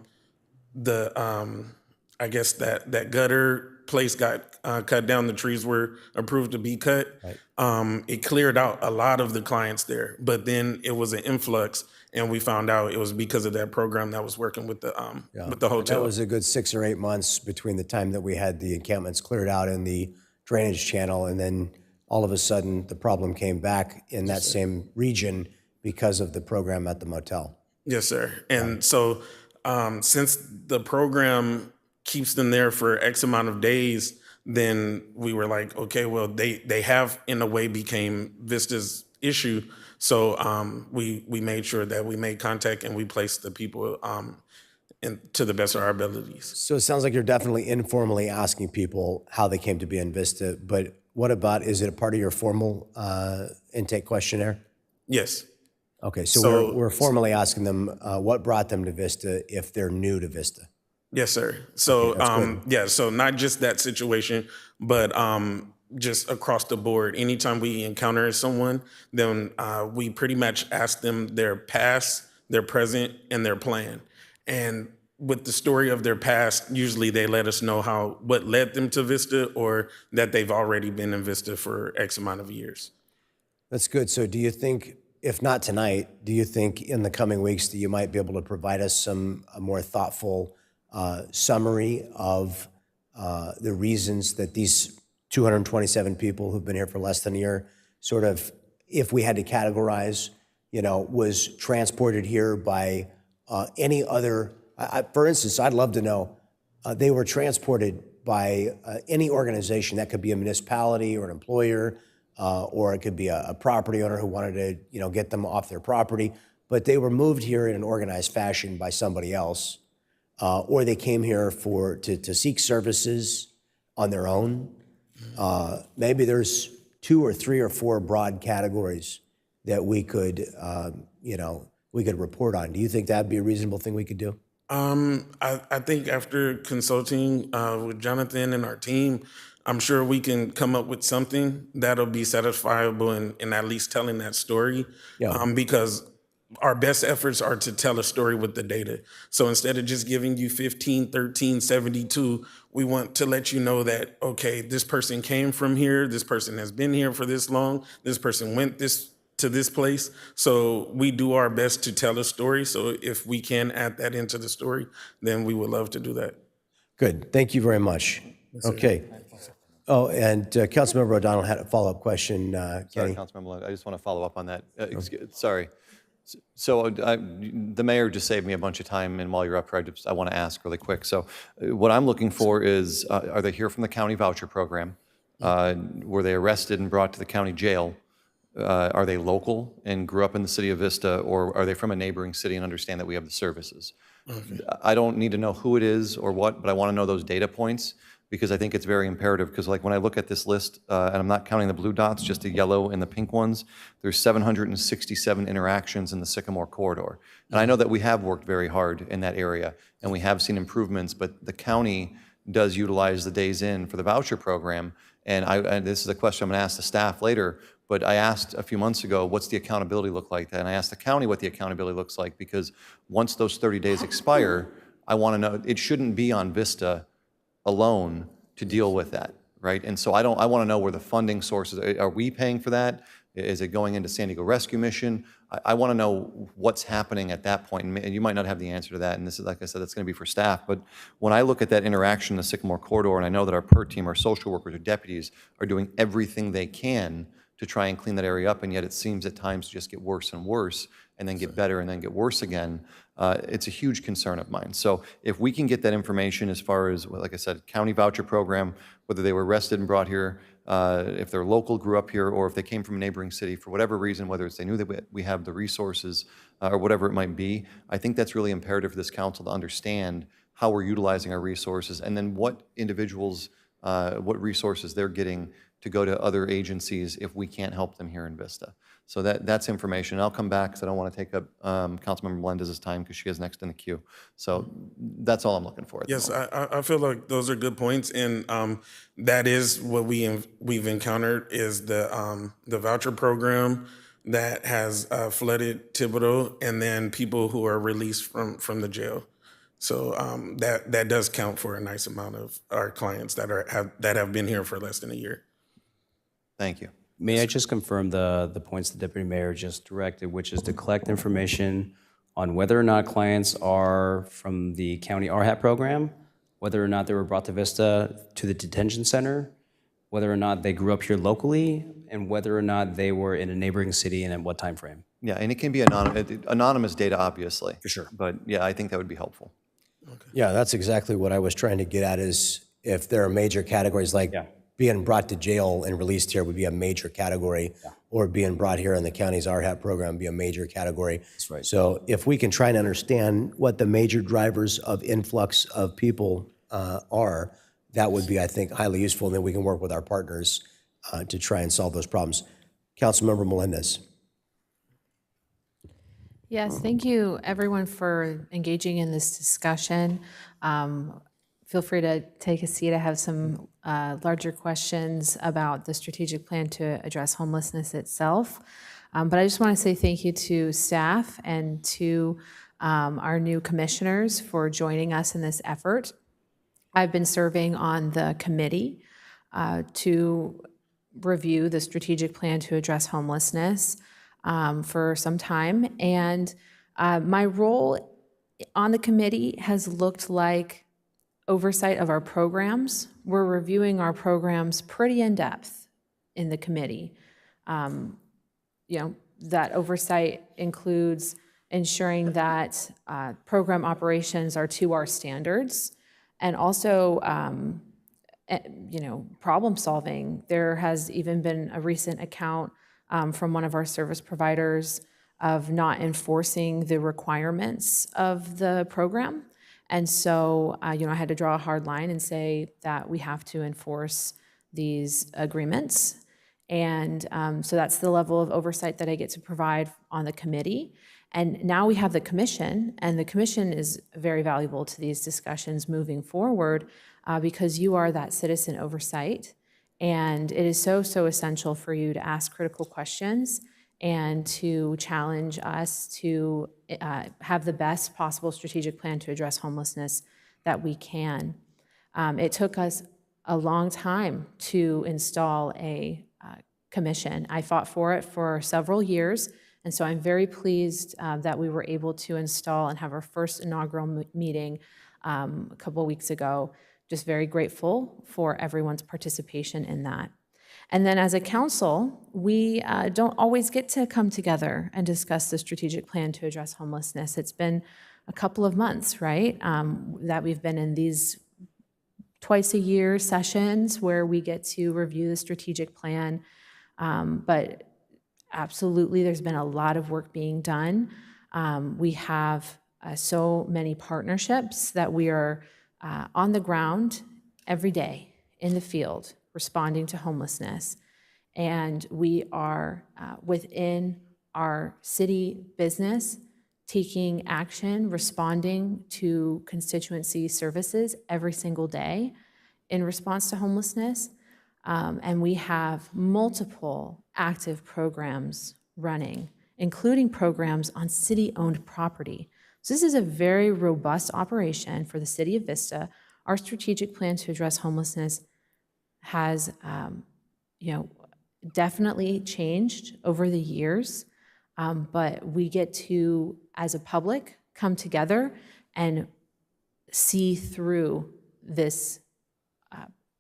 guess that gutter place got cut down. The trees were approved to be cut. Right. It cleared out a lot of the clients there, but then it was an influx, and we found out it was because of that program that was working with the hotel. That was a good 6 or 8 months between the time that we had the encampments cleared out in the drainage channel, and then all of a sudden the problem came back in that same region because of the program at the motel. Yes, sir. And so since the program keeps them there for X amount of days, then we were like, okay, well, they have in a way became Vista's issue. So we made sure that we made contact and we placed the people to the best of our abilities. So it sounds like you're definitely informally asking people how they came to be in Vista, but what about, is it a part of your formal intake questionnaire? Yes. Okay, so we're formally asking them what brought them to Vista if they're new to Vista. Yes, sir. So, so not just that situation, but just across the board. Anytime we encounter someone, then we pretty much ask them their past, their present, and their plan. And with the story of their past, usually they let us know what led them to Vista, or that they've already been in Vista for X amount of years. That's good. So do you think, if not tonight, do you think in the coming weeks that you might be able to provide us a more thoughtful summary of the reasons that these 227 people who've been here for less than a year, sort of, if we had to categorize, was transported here by any other, for instance, I'd love to know, they were transported by any organization. That could be a municipality or an employer, or it could be a property owner who wanted to, get them off their property, but they were moved here in an organized fashion by somebody else. Or they came here to seek services on their own. Maybe there's 2 or 3 or 4 broad categories that we could report on. Do you think that'd be a reasonable thing we could do? I think after consulting with Jonathan and our team, I'm sure we can come up with something that'll be satisfiable in at least telling that story. Yeah. Because our best efforts are to tell a story with the data. So instead of just giving you 15, 13, 72, we want to let you know that, okay, this person came from here, this person has been here for this long, this person went to this place. So we do our best to tell a story. So if we can add that into the story, then we would love to do that. Good. Thank you very much. Okay. Oh, and Councilmember O'Donnell had a follow-up question. Sorry, Kenny. Councilmember Lund, I just want to follow up on that. Sorry. So the mayor just saved me a bunch of time, and while you're up here, I want to ask really quick. So what I'm looking for is, are they here from the county voucher program? Were they arrested and brought to the county jail? Are they local and grew up in the city of Vista, or are they from a neighboring city and understand that we have the services? Okay. I don't need to know who it is or what, but I want to know those data points, because I think it's very imperative. Because like when I look at this list, and I'm not counting the blue dots, just the yellow and the pink ones, there's 767 interactions in the Sycamore corridor. And I know that we have worked very hard in that area, and we have seen improvements, but the county does utilize the days in for the voucher program. And this is a question I'm going to ask the staff later, but I asked a few months ago, what's the accountability look like? And I asked the county what the accountability looks like, because once those 30 days expire, I want to know, it shouldn't be on Vista alone to deal with that, right? And so I want to know where the funding sources are. We paying for that? Is it going into San Diego Rescue Mission? I want to know what's happening at that point, and you might not have the answer to that, and this is, like I said, that's going to be for staff, but when I look at that interaction in the Sycamore Corridor, and I know that our PERT team, our social workers, our deputies are doing everything they can to try and clean that area up, and yet it seems at times to just get worse and worse, and then get better, and then get worse again. It's a huge concern of mine. So if we can get that information as far as, well, like I said, county voucher program, whether they were arrested and brought here, if they're local, grew up here, or if they came from a neighboring city for whatever reason, whether it's they knew that we have the resources or whatever it might be, I think that's really imperative for this council to understand how we're utilizing our resources, and then what individuals, what resources they're getting to go to other agencies if we can't help them here in Vista. So that's information. And I'll come back because I don't want to take up Councilmember Melendez's time because she is next in the queue. So that's all I'm looking for. Yes, I feel like those are good points, and that is what we've encountered is the voucher program that has flooded Thibodaux, and then people who are released from the jail. So that does count for a nice amount of our clients that have been here for less than a year. Thank you. May I just confirm the points the Deputy Mayor just directed, which is to collect information on whether or not clients are from the county RHAP program, whether or not they were brought to Vista to the detention center, whether or not they grew up here locally, and whether or not they were in a neighboring city and at what time frame. Yeah, and it can be anonymous data, obviously. For sure. But yeah, I think that would be helpful. Yeah, that's exactly what I was trying to get at, is if there are major categories like being brought to jail and released here would be a major category, or being brought here in the county's RHAP program would be a major category. That's right. So if we can try and understand what the major drivers of influx of people are, that would be, I think, highly useful, and then we can work with our partners to try and solve those problems. Councilmember Melendez. Yes, thank you, everyone, for engaging in this discussion. Feel free to take a seat. I have some larger questions about the strategic plan to address homelessness itself. But I just want to say thank you to staff and to our new commissioners for joining us in this effort. I've been serving on the committee to review the strategic plan to address homelessness for some time. And my role on the committee has looked like oversight of our programs. We're reviewing our programs pretty in depth in the committee. That oversight includes ensuring that program operations are to our standards, and also problem solving. There has even been a recent account from one of our service providers of not enforcing the requirements of the program. And so, I had to draw a hard line and say that we have to enforce these agreements. And so that's the level of oversight that I get to provide on the committee. And now we have the commission, and the commission is very valuable to these discussions moving forward because you are that citizen oversight. And it is so, so essential for you to ask critical questions and to challenge us to have the best possible strategic plan to address homelessness that we can. It took us a long time to install a commission. I fought for it for several years, and so I'm very pleased that we were able to install and have our first inaugural meeting a couple of weeks ago. Just very grateful for everyone's participation in that. And then as a council, we don't always get to come together and discuss the strategic plan to address homelessness. It's been a couple of months, right, that we've been in these twice-a-year sessions where we get to review the strategic plan. But absolutely, there's been a lot of work being done. We have so many partnerships that we are on the ground every day in the field, responding to homelessness. And we are within our city business taking action, responding to constituency services every single day in response to homelessness. And we have multiple active programs running, including programs on city-owned property. So this is a very robust operation for the city of Vista. Our strategic plan to address homelessness has, definitely changed over the years, but we get to, as a public, come together and see through this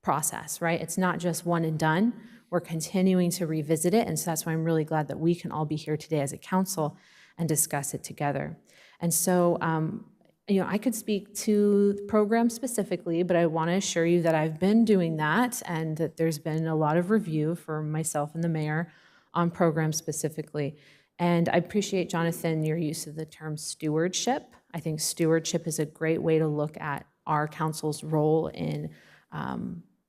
process, right? It's not just one and done. We're continuing to revisit it, and so that's why I'm really glad that we can all be here today as a council and discuss it together. And so, I could speak to the program specifically, but I want to assure you that I've been doing that and that there's been a lot of review for myself and the mayor on programs specifically. And I appreciate, Jonathan, your use of the term stewardship. I think stewardship is a great way to look at our council's role in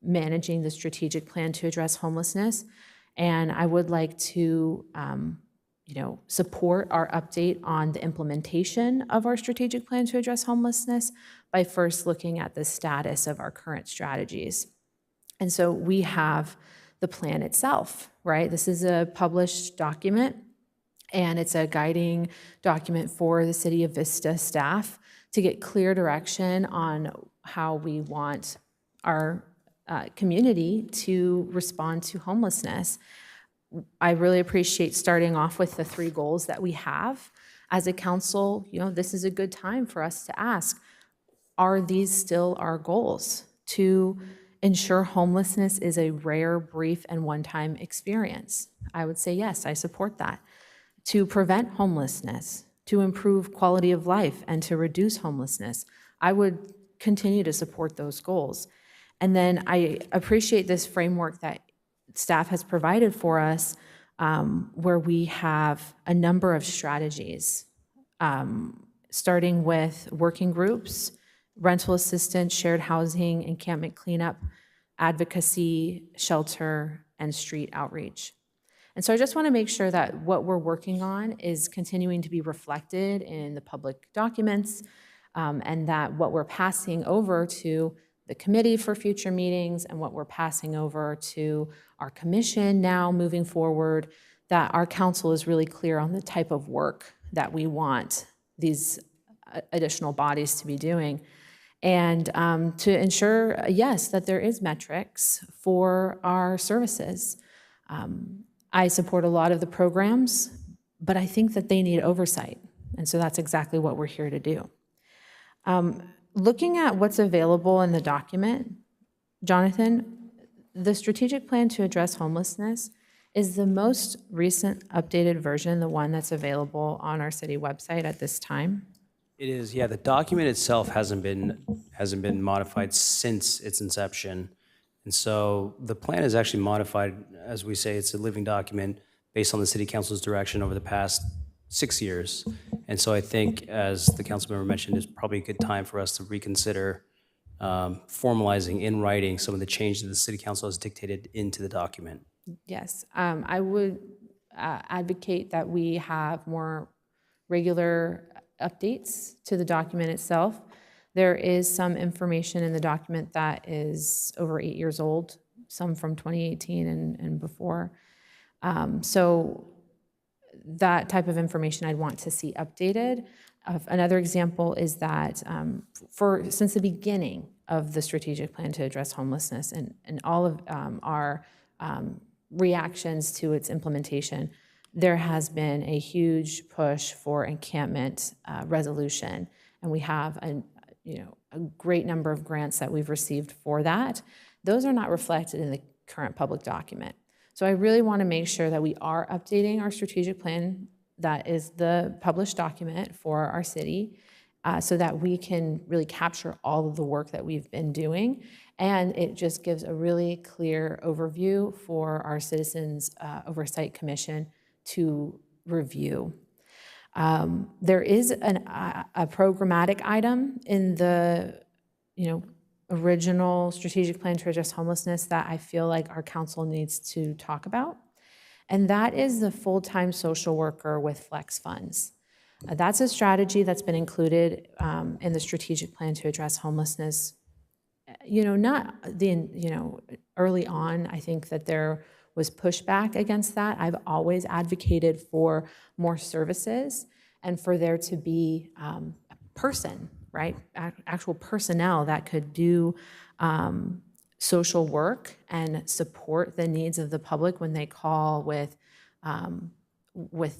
managing the strategic plan to address homelessness. And I would like to support our update on the implementation of our strategic plan to address homelessness by first looking at the status of our current strategies. And so we have the plan itself, right? This is a published document, and it's a guiding document for the City of Vista staff to get clear direction on how we want our community to respond to homelessness. I really appreciate starting off with the 3 goals that we have. As a council, this is a good time for us to ask, are these still our goals? To ensure homelessness is a rare, brief, and one-time experience. I would say yes, I support that. To prevent homelessness, to improve quality of life, and to reduce homelessness, I would continue to support those goals. And then I appreciate this framework that staff has provided for us, where we have a number of strategies, starting with working groups, rental assistance, shared housing, encampment cleanup, advocacy, shelter, and street outreach. And so I just want to make sure that what we're working on is continuing to be reflected in the public documents, and that what we're passing over to the committee for future meetings and what we're passing over to our commission now moving forward, that our council is really clear on the type of work that we want these additional bodies to be doing. And to ensure, yes, that there is metrics for our services. I support a lot of the programs, but I think that they need oversight. And so that's exactly what we're here to do. Looking at what's available in the document, Jonathan, the strategic plan to address homelessness is the most recent updated version, the one that's available on our city website at this time. It is, yeah. The document itself hasn't been modified since its inception, and so the plan is actually modified. As we say, it's a living document based on the City Council's direction over the past 6 years. And so I think, as the council member mentioned, it's probably a good time for us to reconsider formalizing in writing some of the changes that the City Council has dictated into the document. Yes, I would advocate that we have more regular updates to the document itself. There is some information in the document that is over 8 years old, some from 2018 and before. So that type of information I'd want to see updated. Another example is that since the beginning of the strategic plan to address homelessness and all of our reactions to its implementation, there has been a huge push for encampment resolution, and we have a great number of grants that we've received for that. Those are not reflected in the current public document. So I really want to make sure that we are updating our strategic plan, that is the published document for our city, so that we can really capture all of the work that we've been doing. And it just gives a really clear overview for our Citizens Oversight Commission to review. There is a programmatic item in the original strategic plan to address homelessness that I feel like our council needs to talk about, and that is the full-time social worker with flex funds. That's a strategy that's been included in the strategic plan to address homelessness. Early on, I think that there was pushback against that. I've always advocated for more services and for there to be a person, right? Actual personnel that could do social work and support the needs of the public when they call with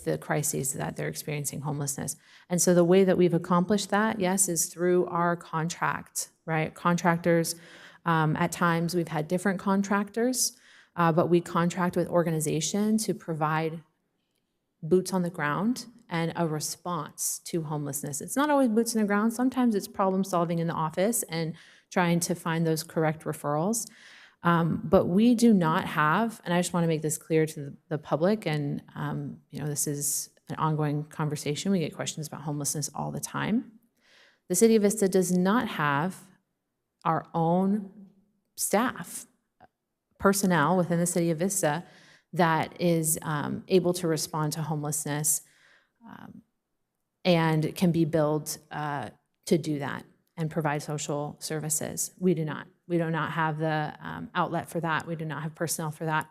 the crises that they're experiencing homelessness. And so the way that we've accomplished that, yes, is through our contract, right? Contractors, at times we've had different contractors, but we contract with organization to provide boots on the ground and a response to homelessness. It's not always boots on the ground. Sometimes it's problem solving in the office and trying to find those correct referrals. But we do not have, and I just want to make this clear to the public, and this is an ongoing conversation. We get questions about homelessness all the time. The City of Vista does not have our own staff, personnel within the City of Vista that is able to respond to homelessness and can be billed to do that and provide social services. We do not. We do not have the outlet for that. We do not have personnel for that.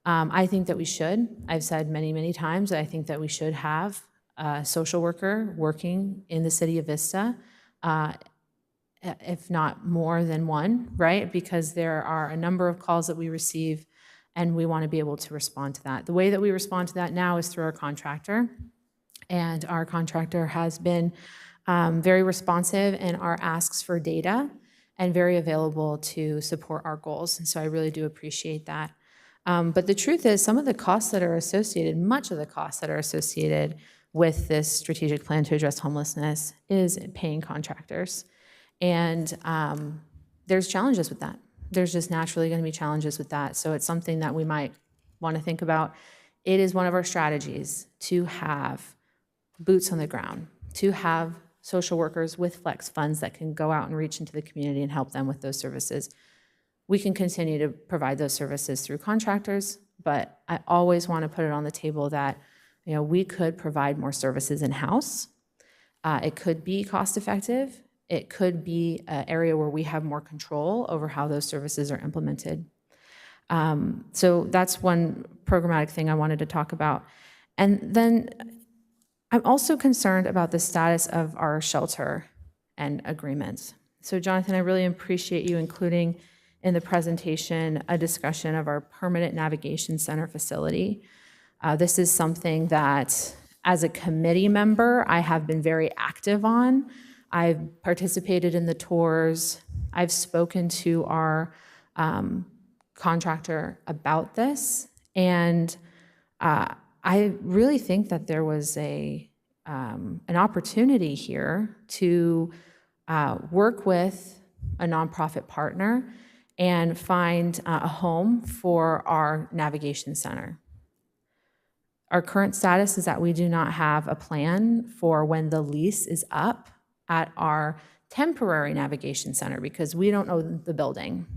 I think that we should. I've said many, many times that I think that we should have a social worker working in the City of Vista, if not more than one, right? Because there are a number of calls that we receive and we want to be able to respond to that. The way that we respond to that now is through our contractor. And our contractor has been very responsive in our asks for data and very available to support our goals. And so I really do appreciate that. But the truth is, some of the costs that are associated, much of the costs that are associated with this strategic plan to address homelessness is paying contractors. And there's challenges with that. There's just naturally going to be challenges with that. So it's something that we might want to think about. It is one of our strategies to have boots on the ground, to have social workers with flex funds that can go out and reach into the community and help them with those services. We can continue to provide those services through contractors, but I always want to put it on the table that we could provide more services in-house. It could be cost-effective. It could be an area where we have more control over how those services are implemented. So that's one programmatic thing I wanted to talk about. And then I'm also concerned about the status of our shelter and agreements. So Jonathan, I really appreciate you including in the presentation a discussion of our permanent navigation center facility. This is something that, as a committee member, I have been very active on. I've participated in the tours. I've spoken to our contractor about this, and I really think that there was an opportunity here to work with a nonprofit partner and find a home for our navigation center. Our current status is that we do not have a plan for when the lease is up at our temporary navigation center because we don't own the building,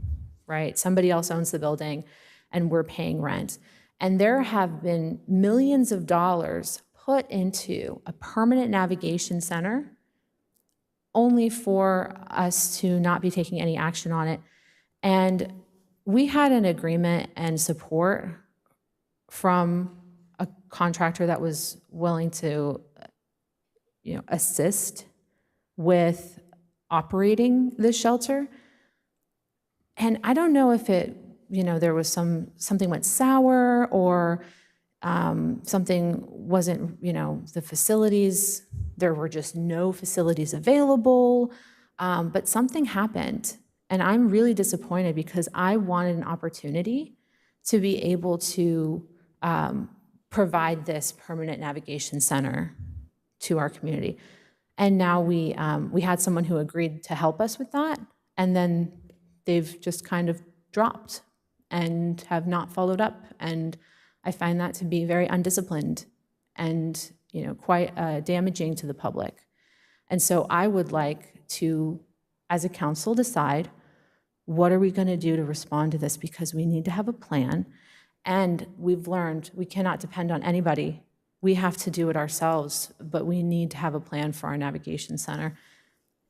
right? Somebody else owns the building and we're paying rent. And there have been millions of dollars put into a permanent navigation center only for us to not be taking any action on it. And we had an agreement and support from a contractor that was willing to assist with operating this shelter. And I don't know if there was something went sour or something wasn't, the facilities, there were just no facilities available, but something happened. And I'm really disappointed because I wanted an opportunity to be able to provide this permanent navigation center to our community. And now we had someone who agreed to help us with that, and then they've just kind of dropped and have not followed up. And I find that to be very undisciplined and quite damaging to the public. And so I would like to, as a council, decide what are we going to do to respond to this, because we need to have a plan. And we've learned we cannot depend on anybody. We have to do it ourselves, but we need to have a plan for our navigation center.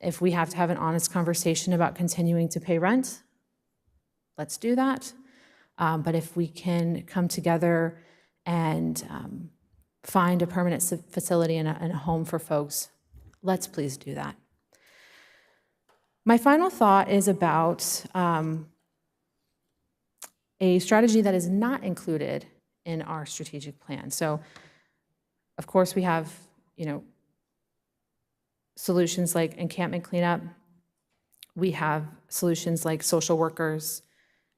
If we have to have an honest conversation about continuing to pay rent, let's do that. But if we can come together and find a permanent facility and a home for folks, let's please do that. My final thought is about a strategy that is not included in our strategic plan. So, of course, we have, solutions like encampment cleanup. We have solutions like social workers.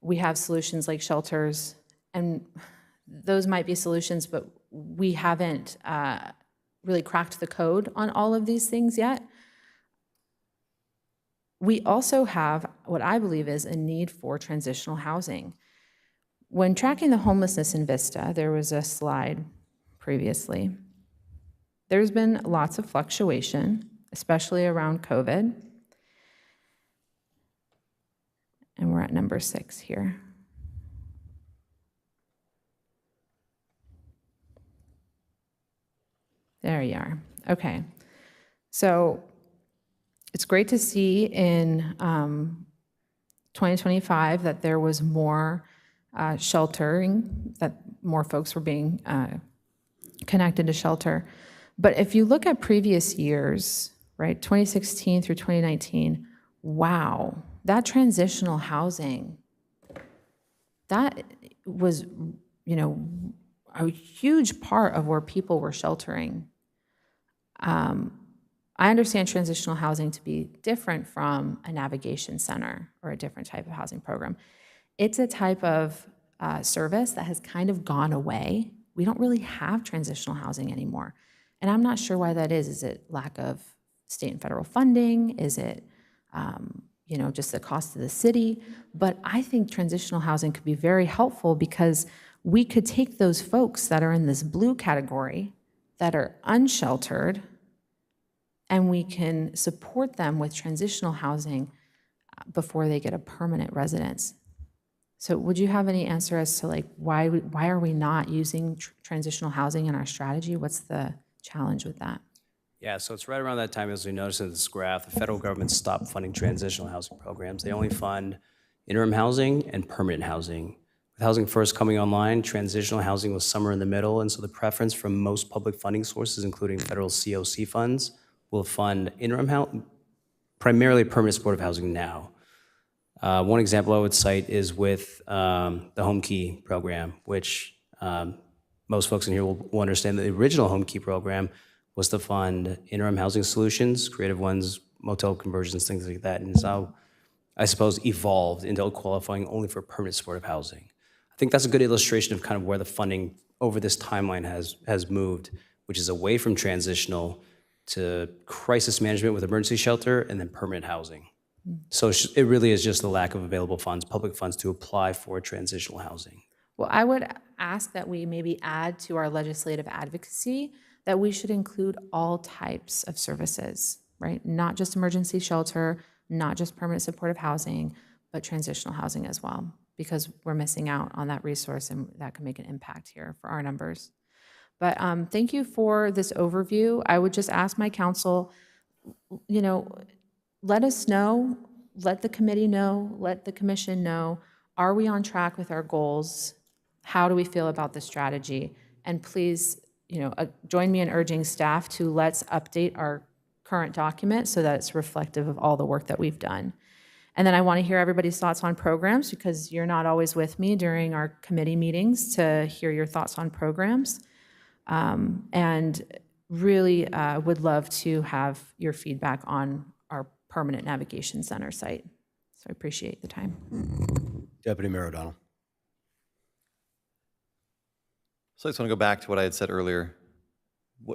We have solutions like shelters. And those might be solutions, but we haven't really cracked the code on all of these things yet. We also have what I believe is a need for transitional housing. When tracking the homelessness in Vista, there was a slide previously. There's been lots of fluctuation, especially around COVID. And we're at number 6 here. There you are. Okay. So it's great to see in 2025 that there was more sheltering, that more folks were being connected to shelter. But if you look at previous years, right, 2016 through 2019, wow, that transitional housing, that was, a huge part of where people were sheltering. I understand transitional housing to be different from a navigation center or a different type of housing program. It's a type of service that has kind of gone away. We don't really have transitional housing anymore. And I'm not sure why that is. Is it lack of state and federal funding? Is it, just the cost of the city? But I think transitional housing could be very helpful because we could take those folks that are in this blue category that are unsheltered, and we can support them with transitional housing before they get a permanent residence. So would you have any answer as to why are we not using transitional housing in our strategy? What's the challenge with that? Yeah, so it's right around that time, as we noticed in this graph, the federal government stopped funding transitional housing programs. They only fund interim housing and permanent housing. With Housing First coming online, transitional housing was somewhere in the middle, and so the preference from most public funding sources, including federal COC funds, will fund interim housing, primarily permanent supportive housing now. One example I would cite is with the Home Key program, which most folks in here will understand that the original Home Key program was to fund interim housing solutions, creative ones, motel conversions, things like that, and so I suppose evolved into qualifying only for permanent supportive housing. I think that's a good illustration of kind of where the funding over this timeline has moved, which is away from transitional to crisis management with emergency shelter and then permanent housing. So it really is just the lack of available funds, public funds, to apply for transitional housing. Well, I would ask that we maybe add to our legislative advocacy that we should include all types of services, right? Not just emergency shelter, not just permanent supportive housing, but transitional housing as well, because we're missing out on that resource and that can make an impact here for our numbers. But thank you for this overview. I would just ask my council, let us know, let the committee know, let the commission know, are we on track with our goals? How do we feel about the strategy? And please, join me in urging staff to let's update our current document so that it's reflective of all the work that we've done. And then I want to hear everybody's thoughts on programs, because you're not always with me during our committee meetings to hear your thoughts on programs. And really would love to have your feedback on our permanent navigation center site. So I appreciate the time. Deputy Mayor O'Donnell. So I just want to go back to what I had said earlier.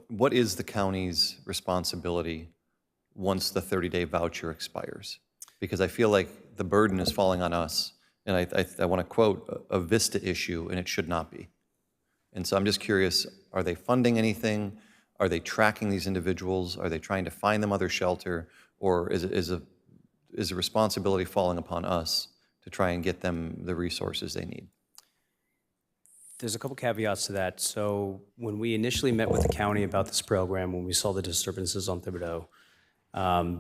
What is the county's responsibility once the 30-day voucher expires? Because I feel like the burden is falling on us. And I want to quote a Vista issue, and it should not be. And so I'm just curious, are they funding anything? Are they tracking these individuals? Are they trying to find them other shelter? Or is a responsibility falling upon us to try and get them the resources they need? There's a couple caveats to that. So when we initially met with the county about this program, when we saw the disturbances on Thibodaux,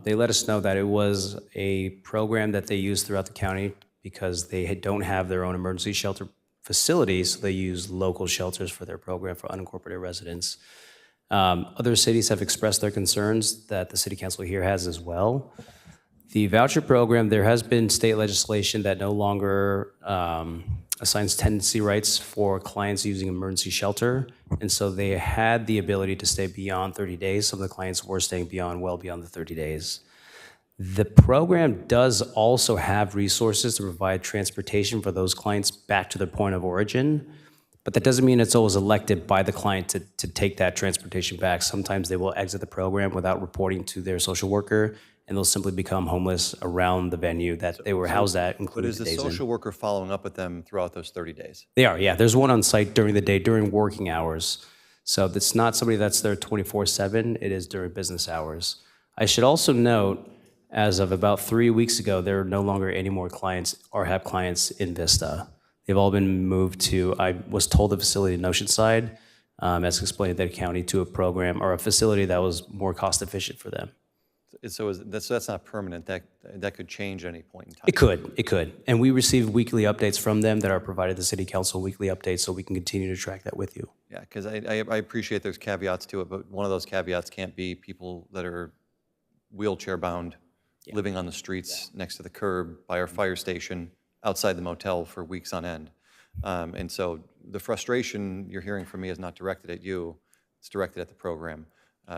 they let us know that it was a program that they used throughout the county because they don't have their own emergency shelter facilities, so they use local shelters for their program for unincorporated residents. Other cities have expressed their concerns that the city council here has as well. The voucher program, there has been state legislation that no longer assigns tenancy rights for clients using emergency shelter. And so they had the ability to stay beyond 30 days. Some of the clients were staying well beyond the 30 days. The program does also have resources to provide transportation for those clients back to their point of origin, but that doesn't mean it's always elected by the client to take that transportation back. Sometimes they will exit the program without reporting to their social worker, and they'll simply become homeless around the venue that they were housed at, But including is the days in. social worker following up with them throughout those 30 days? They are, yeah. There's one on site during the day, during working hours. So it's not somebody that's there 24/7, it is during business hours. I should also note, as of about 3 weeks ago, there are no longer any more clients or have clients in Vista. They've all been moved to, I was told, the facility in Oceanside, as explained to the county, to a program or a facility that was more cost efficient for them. So that's not permanent. That could change at any point in time. It could. And we receive weekly updates from them that are provided to City Council, weekly updates, so we can continue to track that with you. Yeah, because I appreciate there's caveats to it, but one of those caveats can't be people that are wheelchair-bound, living on the streets next to the curb by our fire station, outside the motel for weeks on end. And so the frustration you're hearing from me is not directed at you, it's directed at the program.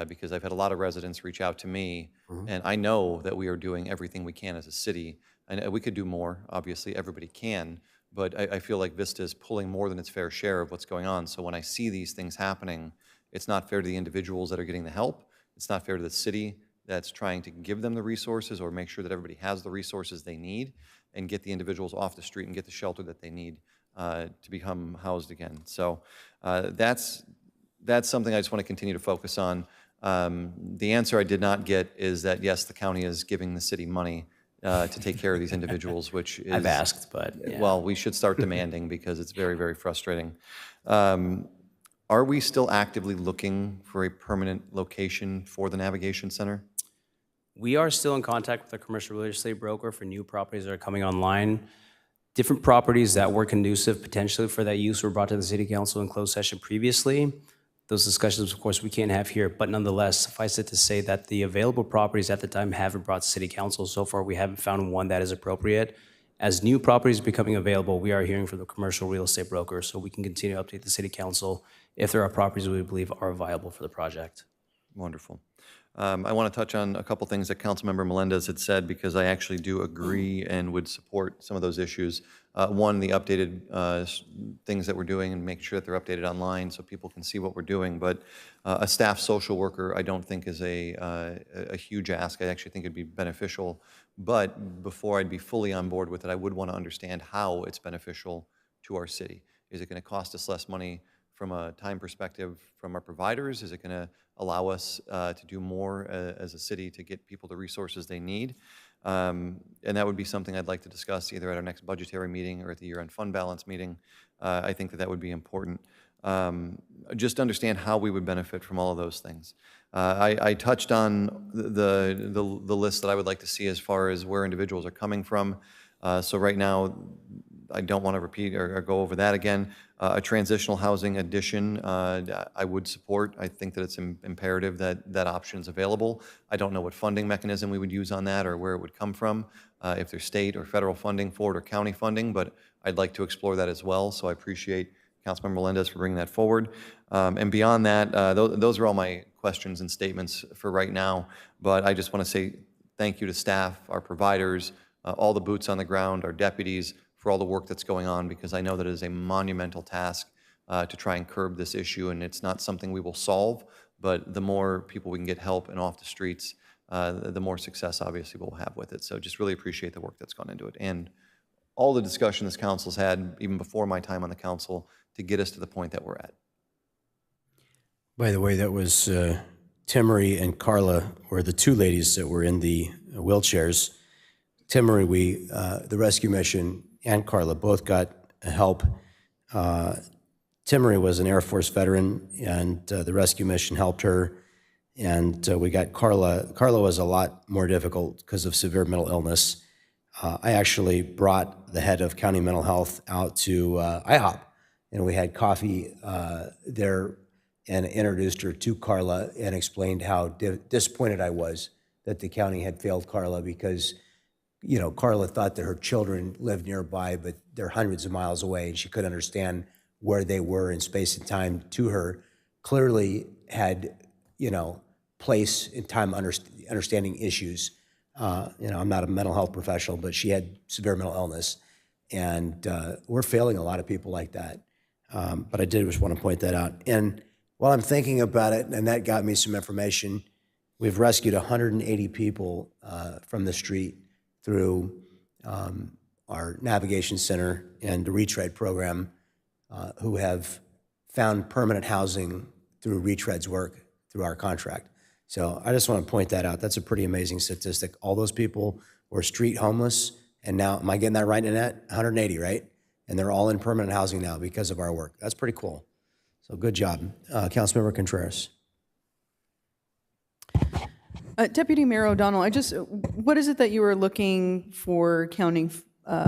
Because I've had a lot of residents reach out to me, and I know that we are doing everything we can as a city. And we could do more, obviously, everybody can, but I feel like Vista is pulling more than its fair share of what's going on. So when I see these things happening, it's not fair to the individuals that are getting the help, it's not fair to the city that's trying to give them the resources or make sure that everybody has the resources they need and get the individuals off the street and get the shelter that they need to become housed again. So that's something I just want to continue to focus on. The answer I did not get is that, yes, the county is giving the city money to take care of these individuals, which is... I've asked, but... yeah. Well, we should start demanding because it's very, very frustrating. Are we still actively looking for a permanent location for the Navigation Center? We are still in contact with the commercial real estate broker for new properties that are coming online. Different properties that were conducive potentially for that use were brought to the City Council in closed session previously. Those discussions, of course, we can't have here, but nonetheless, suffice it to say that the available properties at the time haven't brought to City Council. So far, we haven't found one that is appropriate. As new properties becoming available, we are hearing from the commercial real estate broker, so we can continue to update the City Council if there are properties we believe are viable for the project. Wonderful. I want to touch on a couple things that Councilmember Melendez had said, because I actually do agree and would support some of those issues. One, the updated things that we're doing and make sure that they're updated online so people can see what we're doing. But a staff social worker, I don't think is a huge ask. I actually think it'd be beneficial. But before I'd be fully on board with it, I would want to understand how it's beneficial to our city. Is it going to cost us less money from a time perspective from our providers? Is it going to allow us to do more as a city to get people the resources they need? And that would be something I'd like to discuss either at our next budgetary meeting or at the year-end fund balance meeting. I think that would be important. Just understand how we would benefit from all of those things. I touched on the list that I would like to see as far as where individuals are coming from. So right now, I don't want to repeat or go over that again. A transitional housing addition, I would support. I think that it's imperative that that option is available. I don't know what funding mechanism we would use on that or where it would come from, if there's state or federal funding for it or county funding, but I'd like to explore that as well. So I appreciate Councilmember Melendez for bringing that forward. And beyond that, those are all my questions and statements for right now. But I just want to say thank you to staff, our providers, all the boots on the ground, our deputies, for all the work that's going on, because I know that it is a monumental task to try and curb this issue, and it's not something we will solve, but the more people we can get help and off the streets, the more success obviously we'll have with it. So just really appreciate the work that's gone into it, and all the discussion this council's had, even before my time on the council, to get us to the point that we're at. By the way, that was Timory and Carla were the two ladies that were in the wheelchairs. Timory, the rescue mission, and Carla both got help. Timory was an Air Force veteran, and the rescue mission helped her. And we got Carla. Carla was a lot more difficult because of severe mental illness. I actually brought the head of county mental health out to IHOP, and we had coffee there and introduced her to Carla and explained how disappointed I was that the county had failed Carla, because Carla thought that her children lived nearby, but they're hundreds of miles away, and she couldn't understand where they were in space and time to her. Clearly had, place and time understanding issues. I'm not a mental health professional, but she had severe mental illness. And we're failing a lot of people like that. But I did just want to point that out. And while I'm thinking about it, and that got me some information, we've rescued 180 people from the street through our navigation center and the Retread program who have found permanent housing through Retread's work through our contract. So I just want to point that out. That's a pretty amazing statistic. All those people were street homeless, and now, am I getting that right, Annette? 180, right? And they're all in permanent housing now because of our work. That's pretty cool. So good job. Councilmember Contreras. Deputy Mayor O'Donnell, what is it that you were looking for county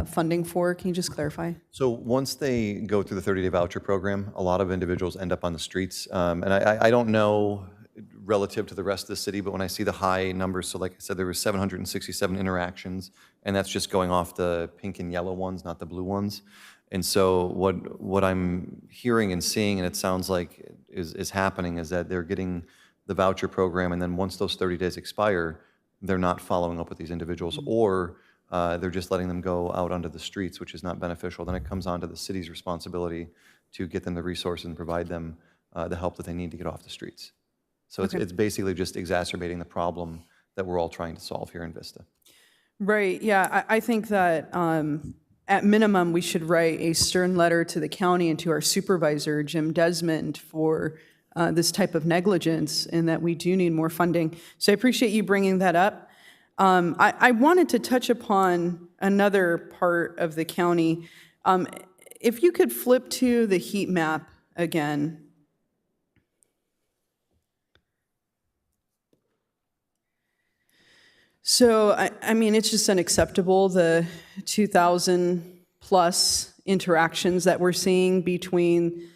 funding for? Can you just clarify? So once they go through the 30-day voucher program, a lot of individuals end up on the streets. And I don't know relative to the rest of the city, but when I see the high numbers, so like I said, there were 767 interactions, and that's just going off the pink and yellow ones, not the blue ones. And so what I'm hearing and seeing, and it sounds like is happening, is that they're getting the voucher program, and then once those 30 days expire, they're not following up with these individuals, or they're just letting them go out onto the streets, which is not beneficial. Then it comes on to the city's responsibility to get them the resources and provide them the help that they need to get off the streets. So it's basically just exacerbating the problem that we're all trying to solve here in Vista. Right, yeah, I think that at minimum, we should write a stern letter to the county and to our supervisor, Jim Desmond, for this type of negligence, and that we do need more funding. So I appreciate you bringing that up. I wanted to touch upon another part of the county. If you could flip to the heat map again. So, I mean, it's just unacceptable, the 2,000 plus interactions that we're seeing between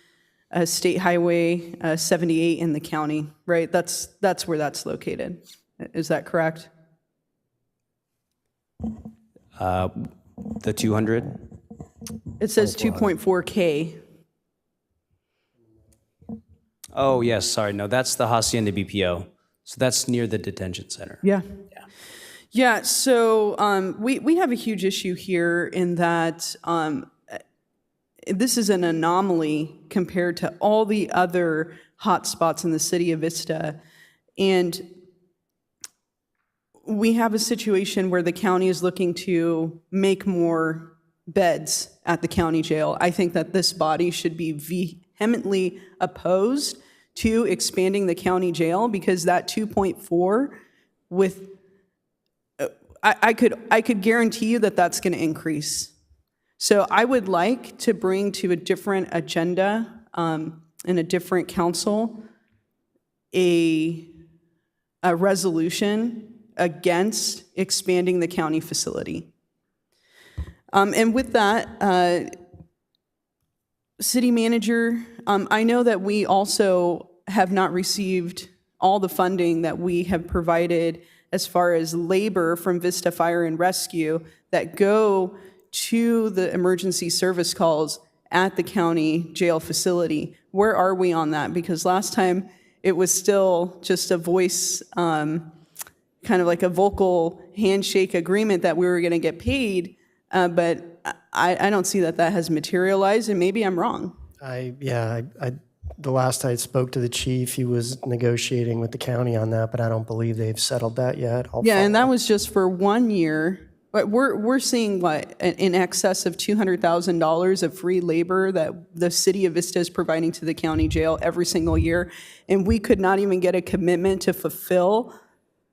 State Highway 78 and the county, right? That's where that's located. Is that correct? The 200? It says 2.4K. Oh, yes, sorry. No, that's the Hacienda BPO. So that's near the detention center. Yeah. Yeah, so we have a huge issue here in that this is an anomaly compared to all the other hotspots in the city of Vista. And we have a situation where the county is looking to make more beds at the county jail. I think that this body should be vehemently opposed to expanding the county jail, because that 2.4 with I could guarantee you that that's going to increase. So I would like to bring to a different agenda in a different council a resolution against expanding the county facility. And with that, City Manager, I know that we also have not received all the funding that we have provided as far as labor from Vista Fire and Rescue that go to the emergency service calls at the county jail facility. Where are we on that? Because last time it was still just a voice, kind of like a vocal handshake agreement that we were going to get paid, but I don't see that has materialized, and maybe I'm wrong. The last I spoke to the chief, he was negotiating with the county on that, but I don't believe they've settled that yet. And that was just for 1 year. But we're seeing what, in excess of $200,000 of free labor that the city of Vista is providing to the county jail every single year, and we could not even get a commitment to fulfill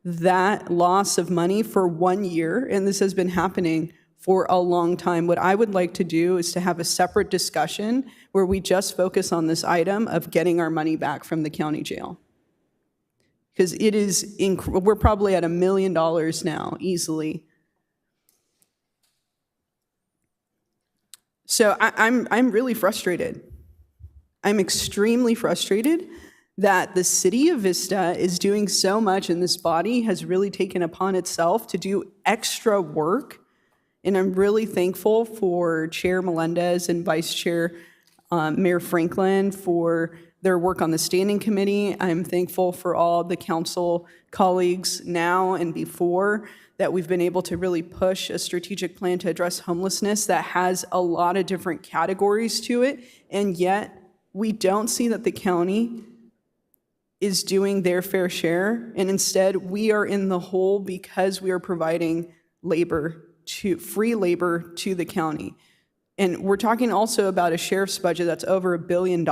that loss of money for 1 year, and this has been happening for a long time. What I would like to do is to have a separate discussion where we just focus on this item of getting our money back from the county jail. Because it is, we're probably at $1 million now, easily. So I'm really frustrated. I'm extremely frustrated that the city of Vista is doing so much, and this body has really taken upon itself to do extra work. And I'm really thankful for Chair Melendez and Vice Chair Mayor Franklin for their work on the standing committee. I'm thankful for all the council colleagues now and before that we've been able to really push a strategic plan to address homelessness that has a lot of different categories to it. And yet we don't see that the county is doing their fair share. And instead we are in the hole because we are providing free labor to the county. And we're talking also about a sheriff's budget that's over $1 billion.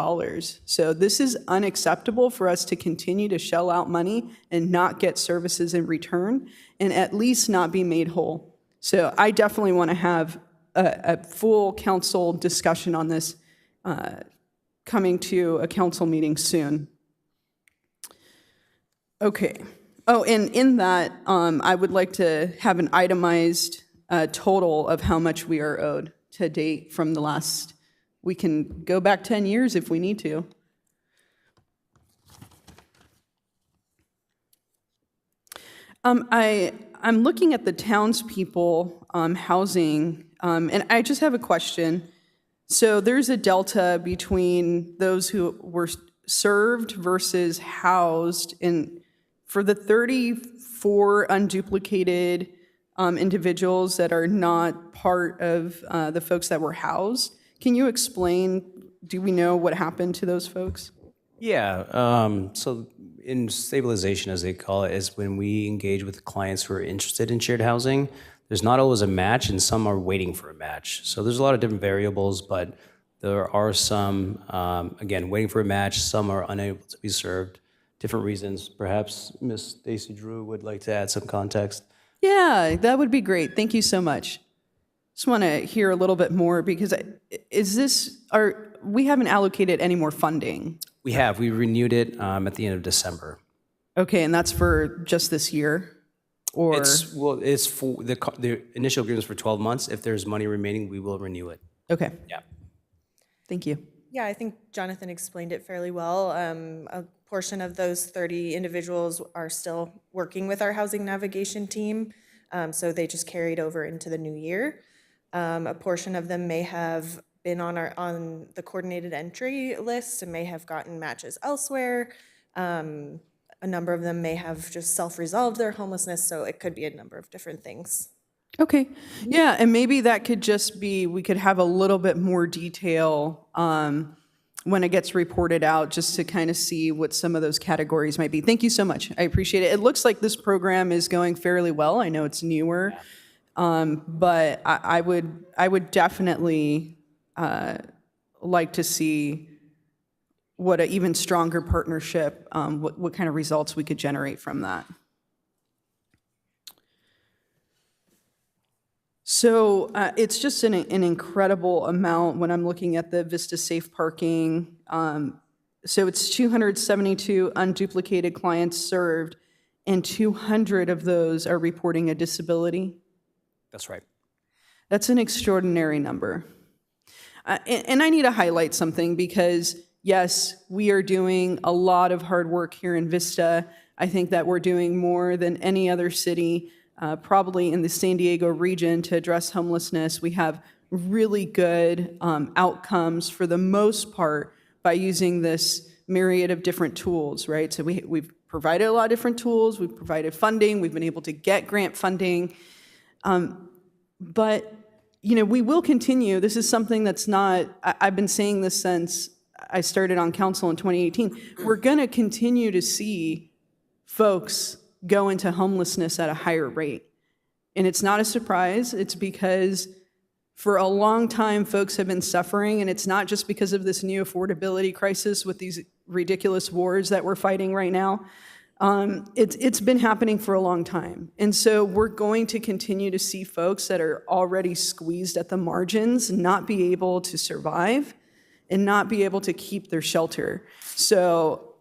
So this is unacceptable for us to continue to shell out money and not get services in return, and at least not be made whole. So I definitely want to have a full council discussion on this coming to a council meeting soon. Okay. Oh, and in that, I would like to have an itemized total of how much we are owed to date from the last, we can go back 10 years if we need to. I'm looking at the townspeople housing, and I just have a question. So there's a delta between those who were served versus housed, and for the 34 unduplicated individuals that are not part of the folks that were housed, can you explain, do we know what happened to those folks? Yeah, so in stabilization, as they call it, is when we engage with clients who are interested in shared housing. There's not always a match, and some are waiting for a match. So there's a lot of different variables, but there are some, again, waiting for a match. Some are unable to be served. Different reasons. Perhaps Ms. Stacy Drew would like to add some context. Yeah, that would be great. Thank you so much. Just want to hear a little bit more because we haven't allocated any more funding. We renewed it at the end of December. Okay, and that's for just this year? Or It's for the initial agreement is for 12 months. If there's money remaining, we will renew it. Okay. Yeah. Thank you. Yeah, I think Jonathan explained it fairly well. A portion of those 30 individuals are still working with our housing navigation team, so they just carried over into the new year. A portion of them may have been on the coordinated entry list and may have gotten matches elsewhere. A number of them may have just self-resolved their homelessness, so it could be a number of different things. Okay. Yeah, and maybe that could just be, we could have a little bit more detail when it gets reported out, just to kind of see what some of those categories might be. Thank you so much. I appreciate it. It looks like this program is going fairly well. I know it's newer, but I would definitely like to see what an even stronger partnership, what kind of results we could generate from that. So it's just an incredible amount when I'm looking at the Vista Safe Parking. So it's 272 unduplicated clients served, and 200 of those are reporting a disability. That's right. That's an extraordinary number. And I need to highlight something because, yes, we are doing a lot of hard work here in Vista. I think that we're doing more than any other city, probably in the San Diego region, to address homelessness. We have really good outcomes for the most part by using this myriad of different tools, right? So we've provided a lot of different tools. We've provided funding. We've been able to get grant funding. But, we will continue. This is something that's not, I've been saying this since I started on council in 2018. We're going to continue to see folks go into homelessness at a higher rate. And it's not a surprise. It's because for a long time, folks have been suffering, and it's not just because of this new affordability crisis with these ridiculous wars that we're fighting right now. It's been happening for a long time. And so we're going to continue to see folks that are already squeezed at the margins not be able to survive and not be able to keep their shelter. So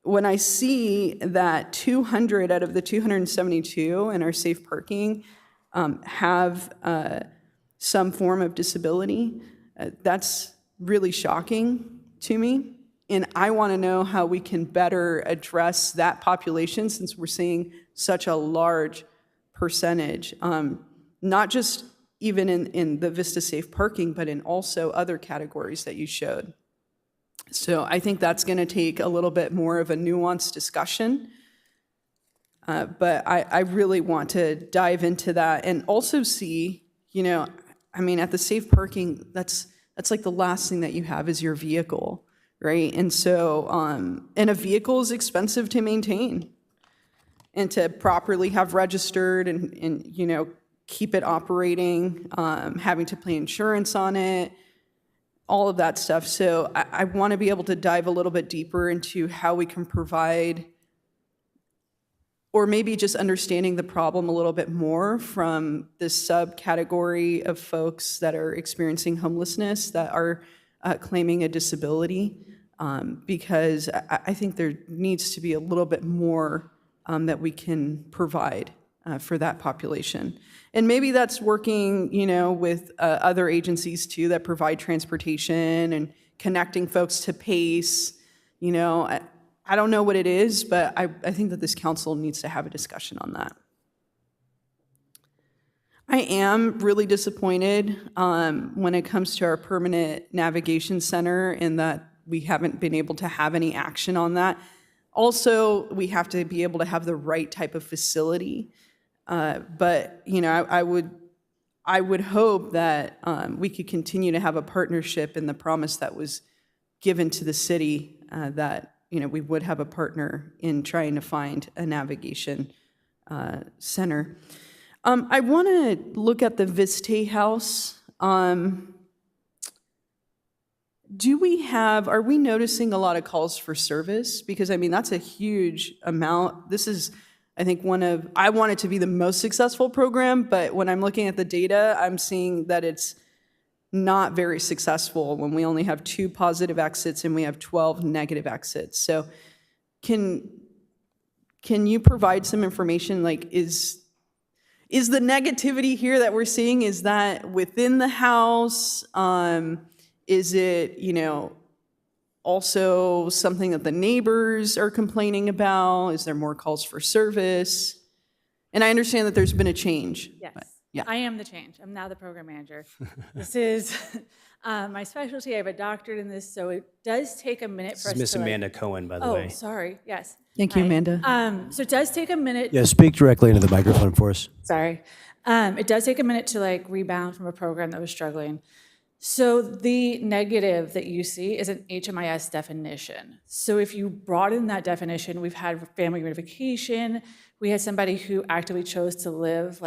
when I see that 200 out of the 272 in our safe parking have some form of disability, that's really shocking to me. And I want to know how we can better address that population since we're seeing such a large percentage, not just even in the Vista Safe Parking, but in also other categories that you showed. So I think that's going to take a little bit more of a nuanced discussion. But I really want to dive into that and also see, at the safe parking, that's like the last thing that you have is your vehicle, right? And so, and a vehicle is expensive to maintain and to properly have registered and keep it operating, having to pay insurance on it, all of that stuff. So I want to be able to dive a little bit deeper into how we can provide, or maybe just understanding the problem a little bit more from this subcategory of folks that are experiencing homelessness that are claiming a disability, because I think there needs to be a little bit more that we can provide for that population. And maybe that's working, with other agencies too that provide transportation and connecting folks to PACE. I don't know what it is, but I think that this council needs to have a discussion on that. I am really disappointed when it comes to our permanent navigation center and that we haven't been able to have any action on that. Also, we have to be able to have the right type of facility. But I would hope that we could continue to have a partnership in the promise that was given to the city that we would have a partner in trying to find a navigation center. I want to look at the Vista House. Are we noticing a lot of calls for service? Because that's a huge amount. This is, I think, I want it to be the most successful program, but when I'm looking at the data, I'm seeing that it's not very successful when we only have 2 positive exits and we have 12 negative exits. So can you provide some information, like is the negativity here that we're seeing, is that within the house? Is it, also something that the neighbors are complaining about? Is there more calls for service? And I understand that there's been a change. Yes. Yeah. I am the change. I'm now the program manager. This is my specialty. I have a doctorate in this, so it does take a minute for us to... Miss Amanda Cohen, by the way. Oh, sorry. Yes. Thank you, Hi. Amanda. So it does take a minute. Yeah, speak directly into the microphone for us. Sorry. It does take a minute to rebound from a program that was struggling. So the negative that you see is an HMIS definition. So if you broaden that definition, we've had family reunification. We had somebody who actively chose to live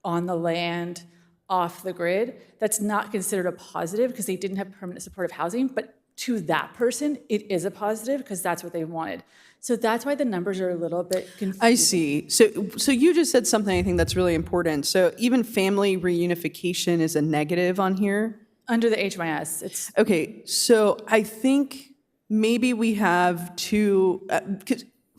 on the land, off the grid. That's not considered a positive because they didn't have permanent supportive housing, but to that person, it is a positive because that's what they wanted. So that's why the numbers are a little bit confusing. I see. So you just said something I think that's really important. So even family reunification is a negative on here? Under the HMIS, it's... Okay, so I think maybe we have to,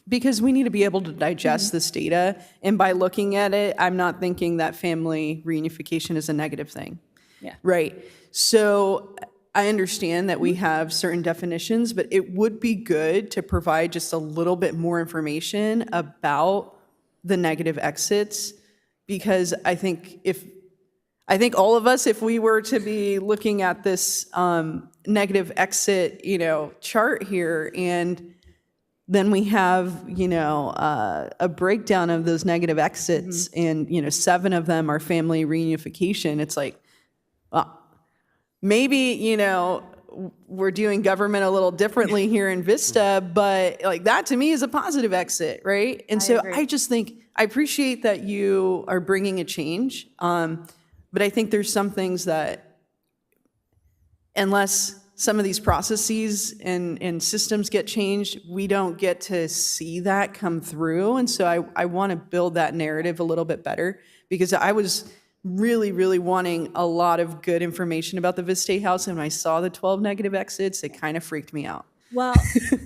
because we need to be able to digest this data, and by looking at it, I'm not thinking that family reunification is a negative thing. Yeah. Right. So I understand that we have certain definitions, but it would be good to provide just a little bit more information about the negative exits, because I think all of us, if we were to be looking at this negative exit, chart here, and then we have, a breakdown of those negative exits, and 7 of them are family reunification. It's like, well, maybe we're doing government a little differently here in Vista, but that to me is a positive exit, right? And so I just think I appreciate that you are bringing a change. But I think there's some things that, unless some of these processes and systems get changed, we don't get to see that come through. And so I want to build that narrative a little bit better, because I was really, really wanting a lot of good information about the Vista House. And when I saw the 12 negative exits, it kind of freaked me out. Well,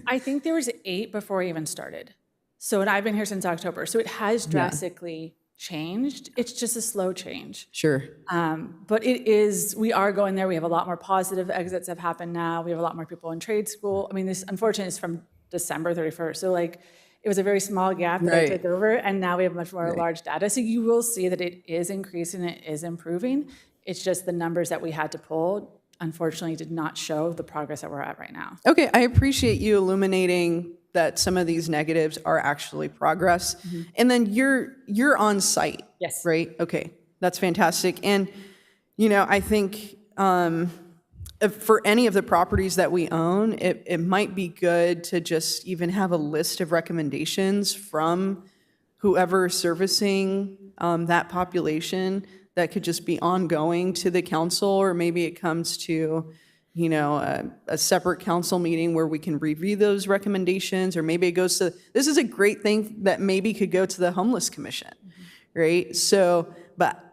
I think there was 8 before I even started. So, and I've been here since October. So it has drastically changed. It's just a slow change. Sure. But we are going there. We have a lot more positive exits have happened now. We have a lot more people in trade school. I mean, this unfortunately is from December 31st. So like, it was a very small gap that I Right. took over, and now we have much more large data. So you will see that it is increasing, it is improving. It's just the numbers that we had to pull, unfortunately, did not show the progress that we're at right now. Okay, I appreciate you illuminating that some of these negatives are actually progress. And then you're on site. Yes. Right? Okay, that's fantastic. And, I think for any of the properties that we own, it might be good to just even have a list of recommendations from whoever servicing that population that could just be ongoing to the council, or maybe it comes to, a separate council meeting where we can review those recommendations, or maybe it goes to, this is a great thing that maybe could go to the Homeless Commission, right? So, but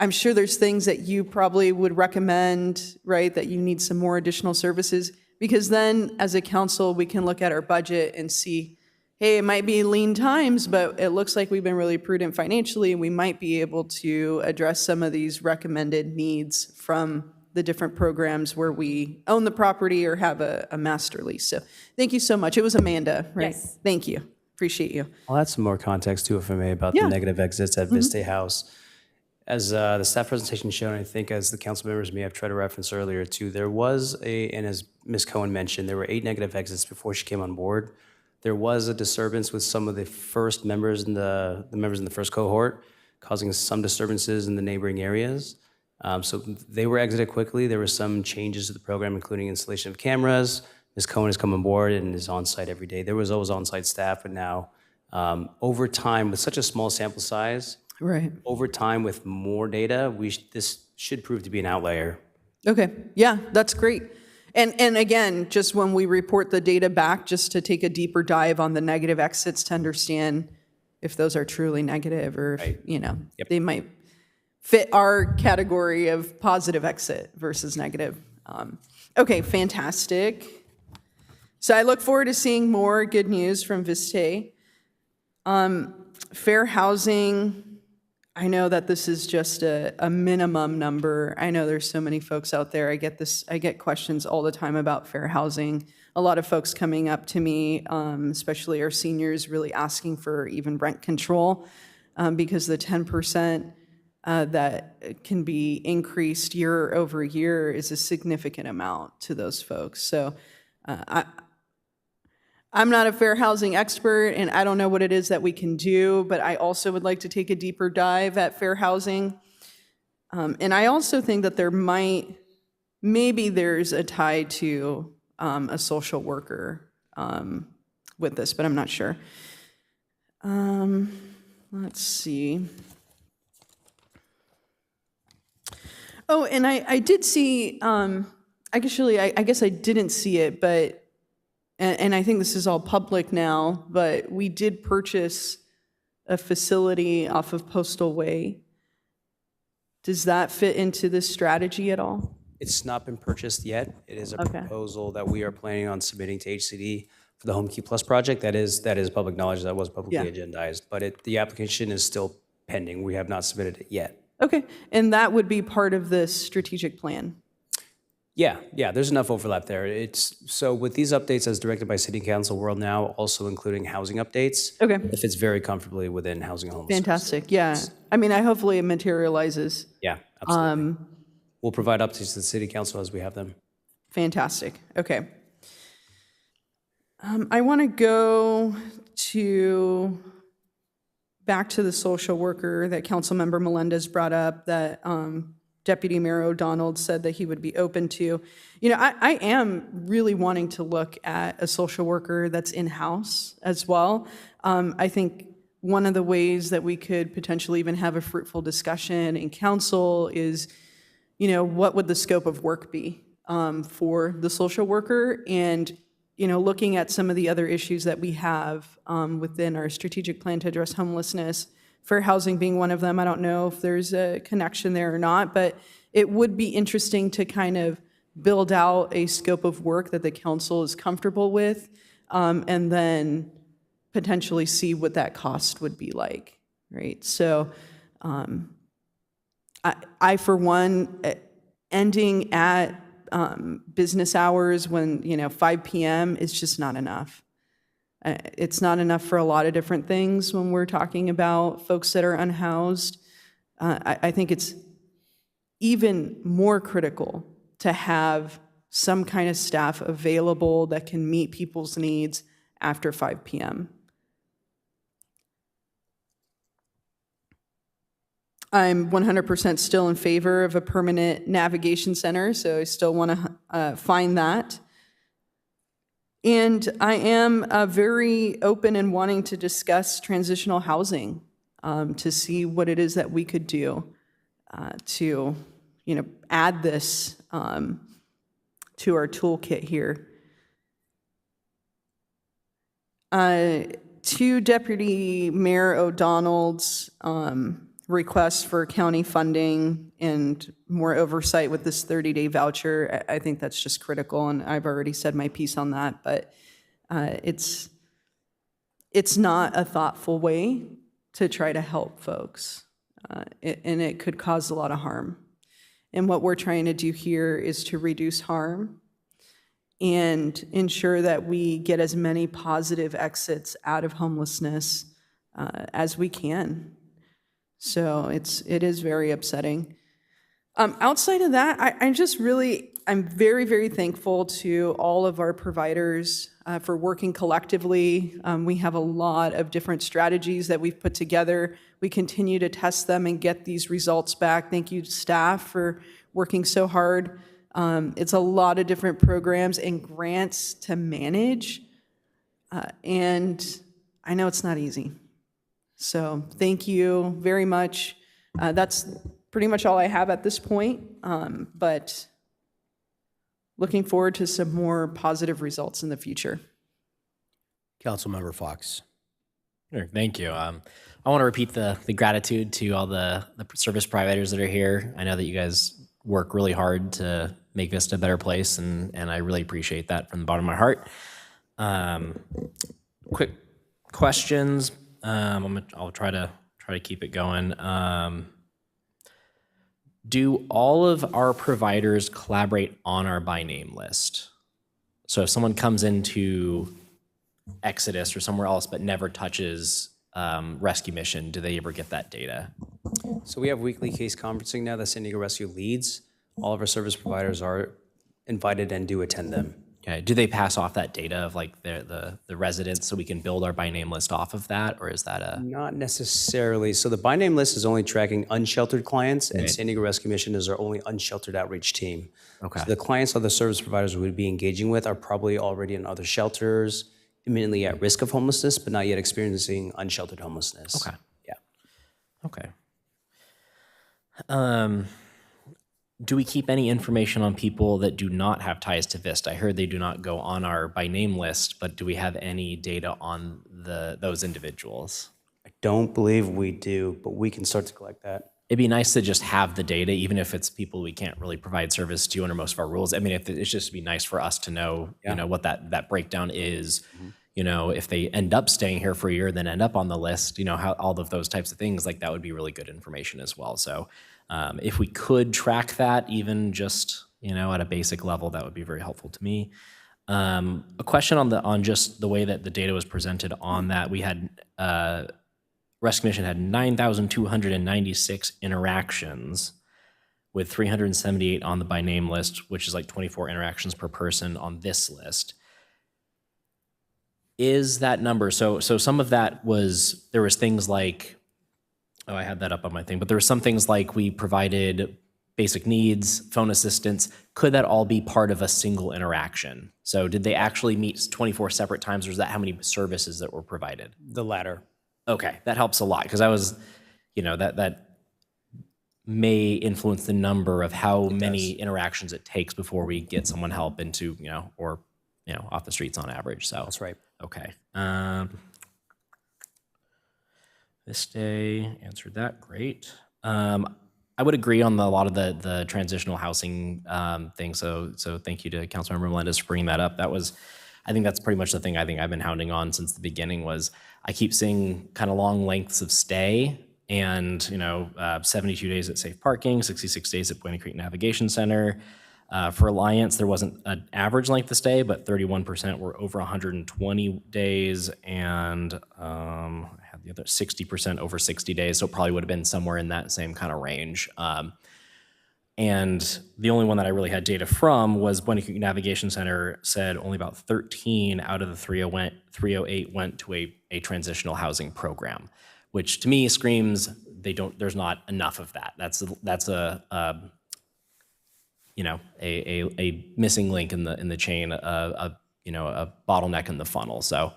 I'm sure there's things that you probably would recommend, right, that you need some more additional services, because then as a council, we can look at our budget and see, hey, it might be lean times, but it looks like we've been really prudent financially, and we might be able to address some of these recommended needs from the different programs where we own the property or have a master lease. So thank you so much. It was Amanda, right? Yes. Thank you. Appreciate you. I'll add some more context too, if I may, about Yeah. the negative exits at Vista House. As the staff presentation showed, I think as the council members may have tried to reference earlier too, there was and as Ms. Cohen mentioned, there were 8 negative exits before she came on board. There was a disturbance with some of the first members in the members in the first cohort, causing some disturbances in the neighboring areas. So they were exited quickly. There were some changes to the program, including installation of cameras. Ms. Cohen has come on board and is on site every day. There was always on-site staff, but now over time, with such a small sample size, Right. over time with more data, this should prove to be an outlier. Okay, yeah, that's great. And again, just when we report the data back, just to take a deeper dive on the negative exits to understand if those are truly negative, or if, they might fit our category of positive exit versus negative. Okay, fantastic. So I look forward to seeing more good news from Vista. Fair housing, I know that this is just a minimum number. I know there's so many folks out there. I get questions all the time about fair housing. A lot of folks coming up to me, especially our seniors, really asking for even rent control, because the 10% that can be increased year over year is a significant amount to those folks. So I'm not a fair housing expert, and I don't know what it is that we can do, but I also would like to take a deeper dive at fair housing. And I also think that maybe there's a tie to a social worker with this, but I'm not sure. Let's see. Oh, and I did see, actually, I guess I didn't see it, but and I think this is all public now, but we did purchase a facility off of Postal Way. Does that fit into this strategy at all? It's not been purchased yet. It is a proposal that we are planning on submitting to HCD for the Home Key Plus project. That is public knowledge. That was publicly agendized, but the application is still pending. We have not submitted it yet. Okay, and that would be part of the strategic plan? Yeah, there's enough overlap there. So with these updates as directed by City Council, we're now also including housing updates. Okay. It fits very comfortably within housing and homelessness. Fantastic, yeah. I mean, hopefully it materializes. Yeah, absolutely. We'll provide updates to the City Council as we have them. Fantastic, okay. I want to go back to the social worker that Councilmember Melendez brought up, that Deputy Mayor O'Donnell said that he would be open to. I am really wanting to look at a social worker that's in-house as well. I think one of the ways that we could potentially even have a fruitful discussion in council is, what would the scope of work be for the social worker? And, looking at some of the other issues that we have within our strategic plan to address homelessness, fair housing being one of them. I don't know if there's a connection there or not, but it would be interesting to kind of build out a scope of work that the council is comfortable with, and then potentially see what that cost would be like. right? So I, for one, ending at business hours when, 5 p.m. is just not enough. It's not enough for a lot of different things when we're talking about folks that are unhoused. I think it's even more critical to have some kind of staff available that can meet people's needs after 5 p.m. I'm 100% still in favor of a permanent navigation center, so I still want to find that. And I am very open and wanting to discuss transitional housing to see what it is that we could do to, add this to our toolkit here. To Deputy Mayor O'Donnell's request for county funding and more oversight with this 30-day voucher, I think that's just critical, and I've already said my piece on that, but it's not a thoughtful way to try to help folks, and it could cause a lot of harm. And what we're trying to do here is to reduce harm and ensure that we get as many positive exits out of homelessness as we can. So it is very upsetting. Outside of that, I'm very, very thankful to all of our providers for working collectively. We have a lot of different strategies that we've put together. We continue to test them and get these results back. Thank you, staff, for working so hard. It's a lot of different programs and grants to manage, and I know it's not easy. So thank you very much. That's pretty much all I have at this point, but looking forward to some more positive results in the future. Councilmember Fox. Sure, thank you. I want to repeat the gratitude to all the service providers that are here. I know that you guys work really hard to make Vista a better place, and I really appreciate that from the bottom of my heart. Quick questions. I'll try to keep it going. Do all of our providers collaborate on our by name list? So if someone comes into Exodus or somewhere else but never touches Rescue Mission, do they ever get that data? So we have weekly case conferencing now that San Diego Rescue leads. All of our service providers are invited and do attend them. Okay. Do they pass off that data of like the residents so we can build our by name list off of that, or is that a? Not necessarily. So the by name list is only tracking unsheltered clients, and San Diego Rescue Mission is our only unsheltered outreach team. Okay. So the clients other service providers we would be engaging with are probably already in other shelters, imminently at risk of homelessness, but not yet experiencing unsheltered homelessness. Okay. Yeah. Okay. Do we keep any information on people that do not have ties to Vista? I heard they do not go on our by name list, but do we have any data on those individuals? I don't believe we do, but we can start to collect that. It'd be nice to just have the data, even if it's people we can't really provide service to under most of our rules. I mean, if it's just be nice for us to know, what that breakdown is. Mm-hmm. If they end up staying here for a year, then end up on the list, how all of those types of things, like that would be really good information as well. So if we could track that, even just, at a basic level, that would be very helpful to me. A question on just the way that the data was presented on that. We had, Rescue Mission had 9,296 interactions with 378 on the by name list, which is like 24 interactions per person on this list. Is that number, so some of that there was things like, I had that up on my thing, but there were some things like we provided basic needs, phone assistance. Could that all be part of a single interaction? So did they actually meet 24 separate times, or is that how many services that were provided? The latter. Okay, that helps a lot, because I was, that may influence the number of how many interactions it takes before we get someone help into, or, off the streets on average, so. That's right. Okay. This day answered that, great. I would agree on a lot of the transitional housing thing, so thank you to Councilmember Melendez for bringing that up. That was, I think that's pretty much the thing I think I've been hounding on since the beginning was I keep seeing kind of long lengths of stay and, 72 days at Safe Parking, 66 days at Buena Creek Navigation Center. For Alliance, there wasn't an average length of stay, but 31% were over 120 days, and I had the other 60% over 60 days, so it probably would have been somewhere in that same kind of range. And the only one that I really had data from was Buena Creek Navigation Center said only about 13 out of the 308 went to a transitional housing program, which to me screams there's not enough of that. That's a missing link in the chain, a bottleneck in the funnel. So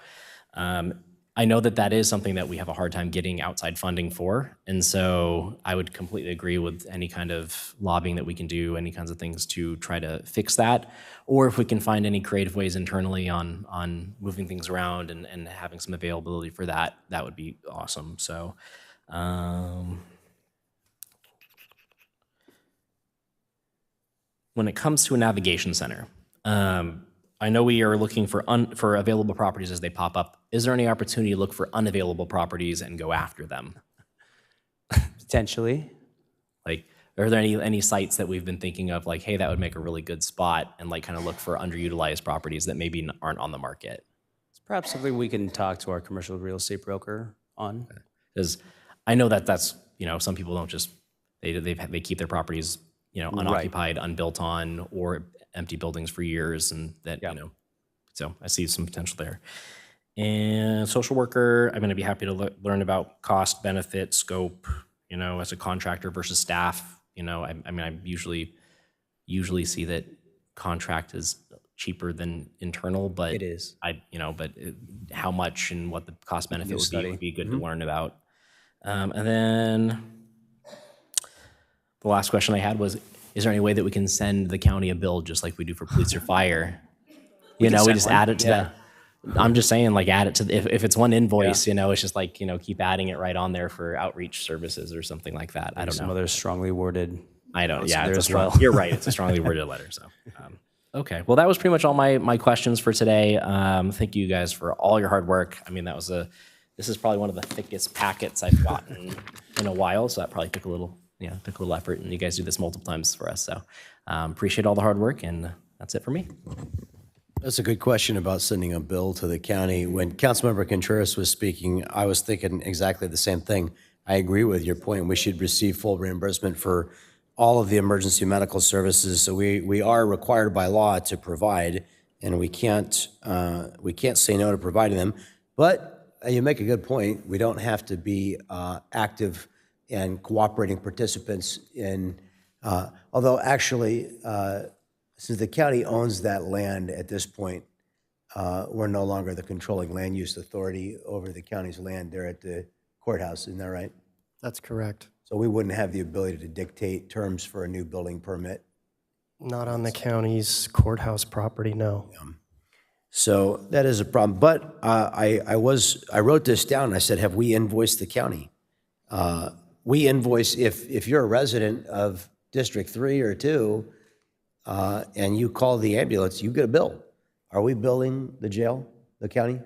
I know that is something that we have a hard time getting outside funding for. And so I would completely agree with any kind of lobbying that we can do, any kinds of things to try to fix that. Or if we can find any creative ways internally on moving things around and having some availability for that, that would be awesome. So when it comes to a navigation center, I know we are looking for available properties as they pop up. Is there any opportunity to look for unavailable properties and go after them? Potentially. Like, are there any sites that we've been thinking of, like, hey, that would make a really good spot, and like kind of look for underutilized properties that maybe aren't on the market? It's perhaps something we can talk to our commercial real estate broker on. Because I know that's some people don't just they keep their properties unoccupied, unbuilt on, or empty buildings for years, and that so I see some potential there. And social worker, I'm going to be happy to learn about cost, benefit, scope, as a contractor versus staff. I usually see that contract is cheaper than internal, but it is. How much and what the cost benefit would be good to learn about. And then the last question I had was, is there any way that we can send the county a bill just like we do for police or fire? We just add it to that. I'm just saying, like, add it to if it's one invoice, it's just like, keep adding it right on there for outreach services or something like that. I don't know. Some other strongly worded. I don't. Yeah, there as well. You're right. It's a strongly worded letter. So, okay. Well, that was pretty much all my questions for today. Thank you guys for all your hard work. I mean, this is probably one of the thickest packets I've gotten in a while. So that probably took a little effort, and you guys do this multiple times for us. So appreciate all the hard work, and that's it for me. That's a good question about sending a bill to the county. When Councilmember Contreras was speaking, I was thinking exactly the same thing. I agree with your point. We should receive full reimbursement for all of the emergency medical services. So we are required by law to provide, and we can't say no to providing them. But you make a good point. We don't have to be active and cooperating participants in, although actually, since the county owns that land at this point, we're no longer the controlling land use authority over the county's land there at the courthouse. Isn't that right? That's correct. So we wouldn't have the ability to dictate terms for a new building permit. Not on the county's courthouse property, no. So that is a problem. But I wrote this down. I said, have we invoiced the county? We invoice, if you're a resident of District 3 or 2, and you call the ambulance, you get a bill. Are we billing the jail, the county?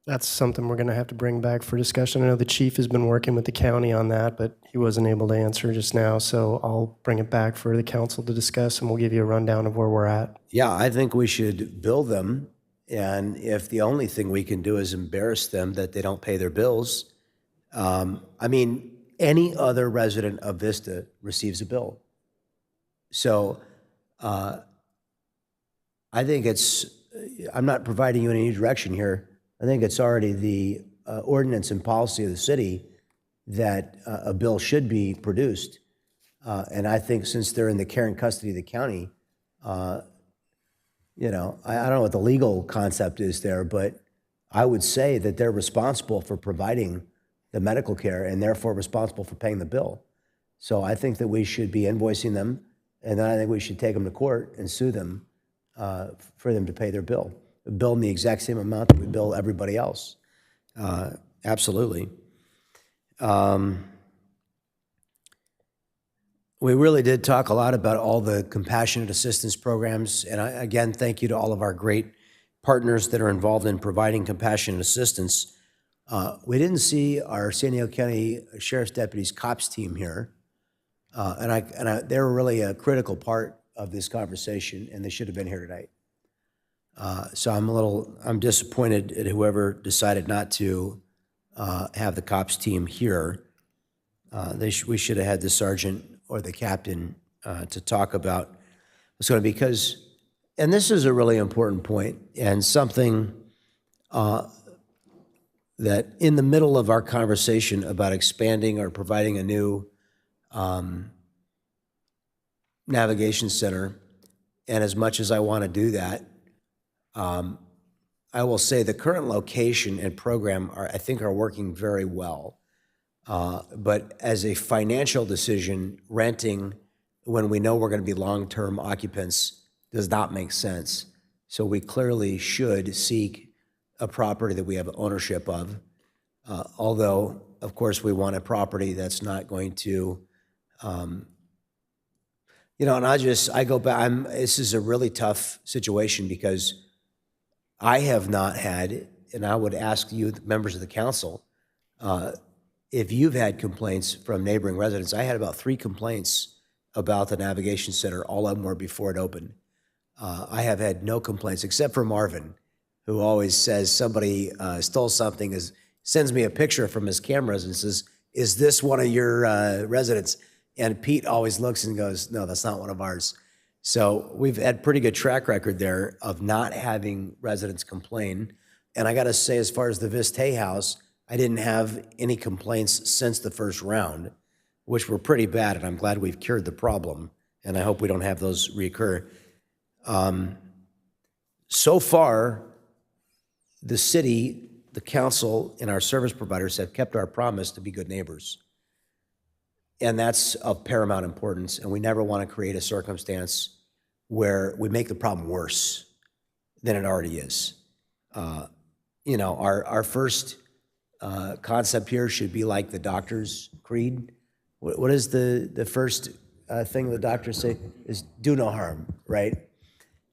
That's something we're going to have to bring back for discussion. I know the chief has been working with the county on that, but he wasn't able to answer just now. So I'll bring it back for the council to discuss, and we'll give you a rundown of where we're at. Yeah, I think we should bill them. And if the only thing we can do is embarrass them that they don't pay their bills, any other resident of Vista receives a bill. So I think I'm not providing you any direction here. I think it's already the ordinance and policy of the city that a bill should be produced. And I think since they're in the care and custody of the county, I don't know what the legal concept is there, but I would say that they're responsible for providing the medical care and therefore responsible for paying the bill. So I think that we should be invoicing them, and then I think we should take them to court and sue them for them to pay their bill. Bill them the exact same amount that we bill everybody else. Absolutely. We really did talk a lot about all the compassionate assistance programs, and again, thank you to all of our great partners that are involved in providing compassionate assistance. We didn't see our San Diego County Sheriff's Deputies COPS team here. They were really a critical part of this conversation, and they should have been here tonight. So I'm disappointed at whoever decided not to have the COPS team here. We should have had the sergeant or the captain to talk about what's going to be, because, and this is a really important point and something that in the middle of our conversation about expanding or providing a new navigation center, and as much as I want to do that, I will say the current location and program I think are working very well. But as a financial decision, renting when we know we're going to be long-term occupants does not make sense. So we clearly should seek a property that we have ownership of. Although, of course, we want a property that's not going to, and I go back, this is a really tough situation because I have not had, and I would ask you, the members of the council, if you've had complaints from neighboring residents. I had about 3 complaints about the navigation center. All of them were before it opened. I have had no complaints except for Marvin, who always says somebody stole something, sends me a picture from his cameras and says, "Is this one of your residents?" And Pete always looks and goes, "No, that's not one of ours." So we've had pretty good track record there of not having residents complain. And I got to say, as far as the Vista House, I didn't have any complaints since the first round, which were pretty bad, and I'm glad we've cured the problem, and I hope we don't have those reoccur. So far, the city, the council, and our service providers have kept our promise to be good neighbors. And that's of paramount importance, and we never want to create a circumstance where we make the problem worse than it already is. Our first concept here should be like the doctor's creed. What is the first thing the doctors say? Is do no harm, right?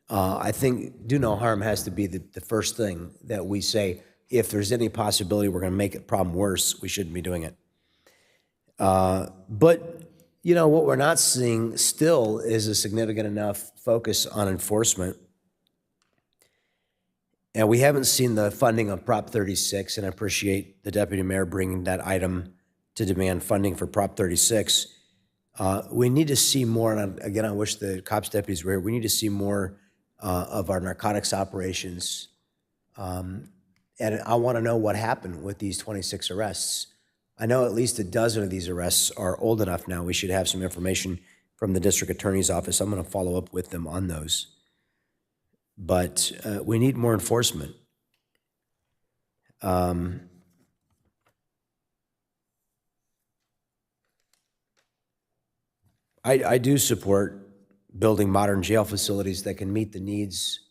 I think do no harm has to be the first thing that we say. If there's any possibility we're going to make the problem worse, we shouldn't be doing it. But what we're not seeing still is a significant enough focus on enforcement. And we haven't seen the funding of Prop 36, and I appreciate the deputy mayor bringing that item to demand funding for Prop 36. We need to see more, and again, I wish the cops deputies were here. We need to see more of our narcotics operations. And I want to know what happened with these 26 arrests. I know at least a dozen of these arrests are old enough now. We should have some information from the district attorney's office. I'm going to follow up with them on those. But we need more enforcement. I do support building modern jail facilities that can meet the needs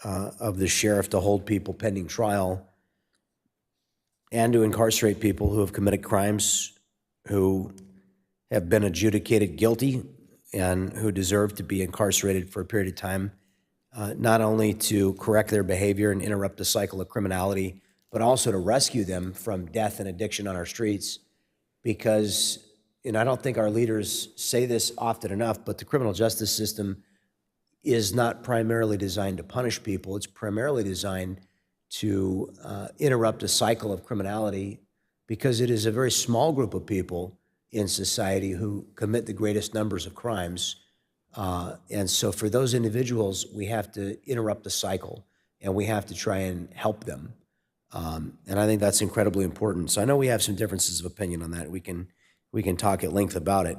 of the sheriff to hold people pending trial and to incarcerate people who have committed crimes, who have been adjudicated guilty and who deserve to be incarcerated for a period of time, not only to correct their behavior and interrupt the cycle of criminality, but also to rescue them from death and addiction on our streets. Because, and I don't think our leaders say this often enough, but the criminal justice system is not primarily designed to punish people. It's primarily designed to interrupt a cycle of criminality, because it is a very small group of people in society who commit the greatest numbers of crimes. And so for those individuals, we have to interrupt the cycle, and we have to try and help them. And I think that's incredibly important. So I know we have some differences of opinion on that. We can talk at length about it,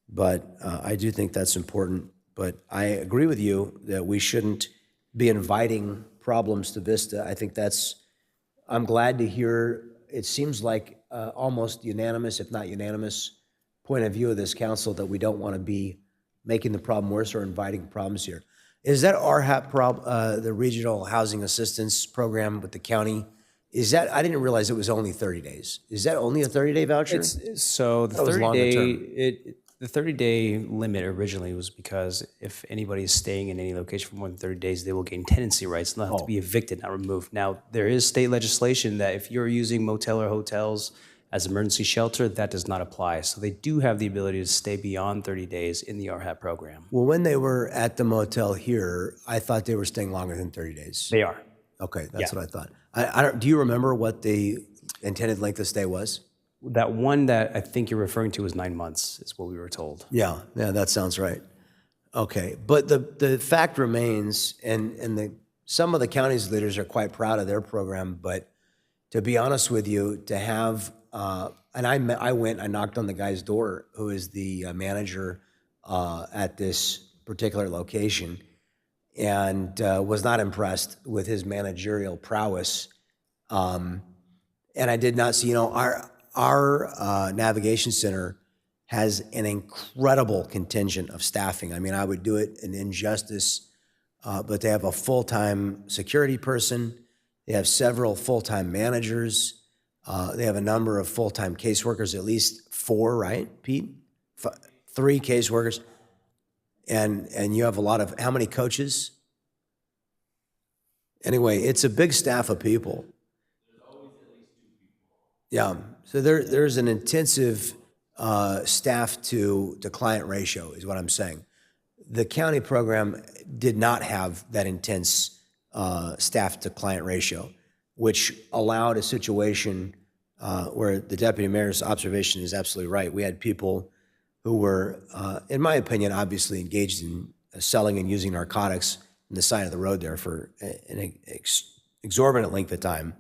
but I do think that's important. But I agree with you that we shouldn't be inviting problems to Vista. I think I'm glad to hear, it seems like almost unanimous, if not unanimous, point of view of this council that we don't want to be making the problem worse or inviting problems here. Is that RHAP, the Regional Housing Assistance Program with the county? I didn't realize it was only 30 days. Is that only a 30-day voucher? So the That was longer 30-day, term. The 30-day limit originally was because if anybody is staying in any location for more than 30 days, they will gain tenancy rights. They'll have to be evicted, not removed. Now, there is state legislation that if you're using motel or hotels as emergency shelter, that does not apply. So they do have the ability to stay beyond 30 days in the RHAP program. Well, when they were at the motel here, I thought they were staying longer than 30 days. They are. Okay, that's what I thought. I don't, do you remember what the intended length of stay was? That one that I think you're referring to is 9 months, is what we were told. Yeah, that sounds right. Okay, but the fact remains, and some of the county's leaders are quite proud of their program, but to be honest with you, to have, and I knocked on the guy's door, who is the manager at this particular location, and was not impressed with his managerial prowess. And I did not see, our navigation center has an incredible contingent of staffing. I mean, I would do it an injustice, but they have a full-time security person. They have several full-time managers. They have a number of full-time caseworkers, at least 4, right, Pete? 3 caseworkers. And you have a lot of, how many coaches? Anyway, it's a big staff of people. Yeah, so there's an intensive staff to client ratio is what I'm saying. The county program did not have that intense staff to client ratio, which allowed a situation where the deputy mayor's observation is absolutely right. We had people who were, in my opinion, obviously engaged in selling and using narcotics on the side of the road there for an exorbitant length of time.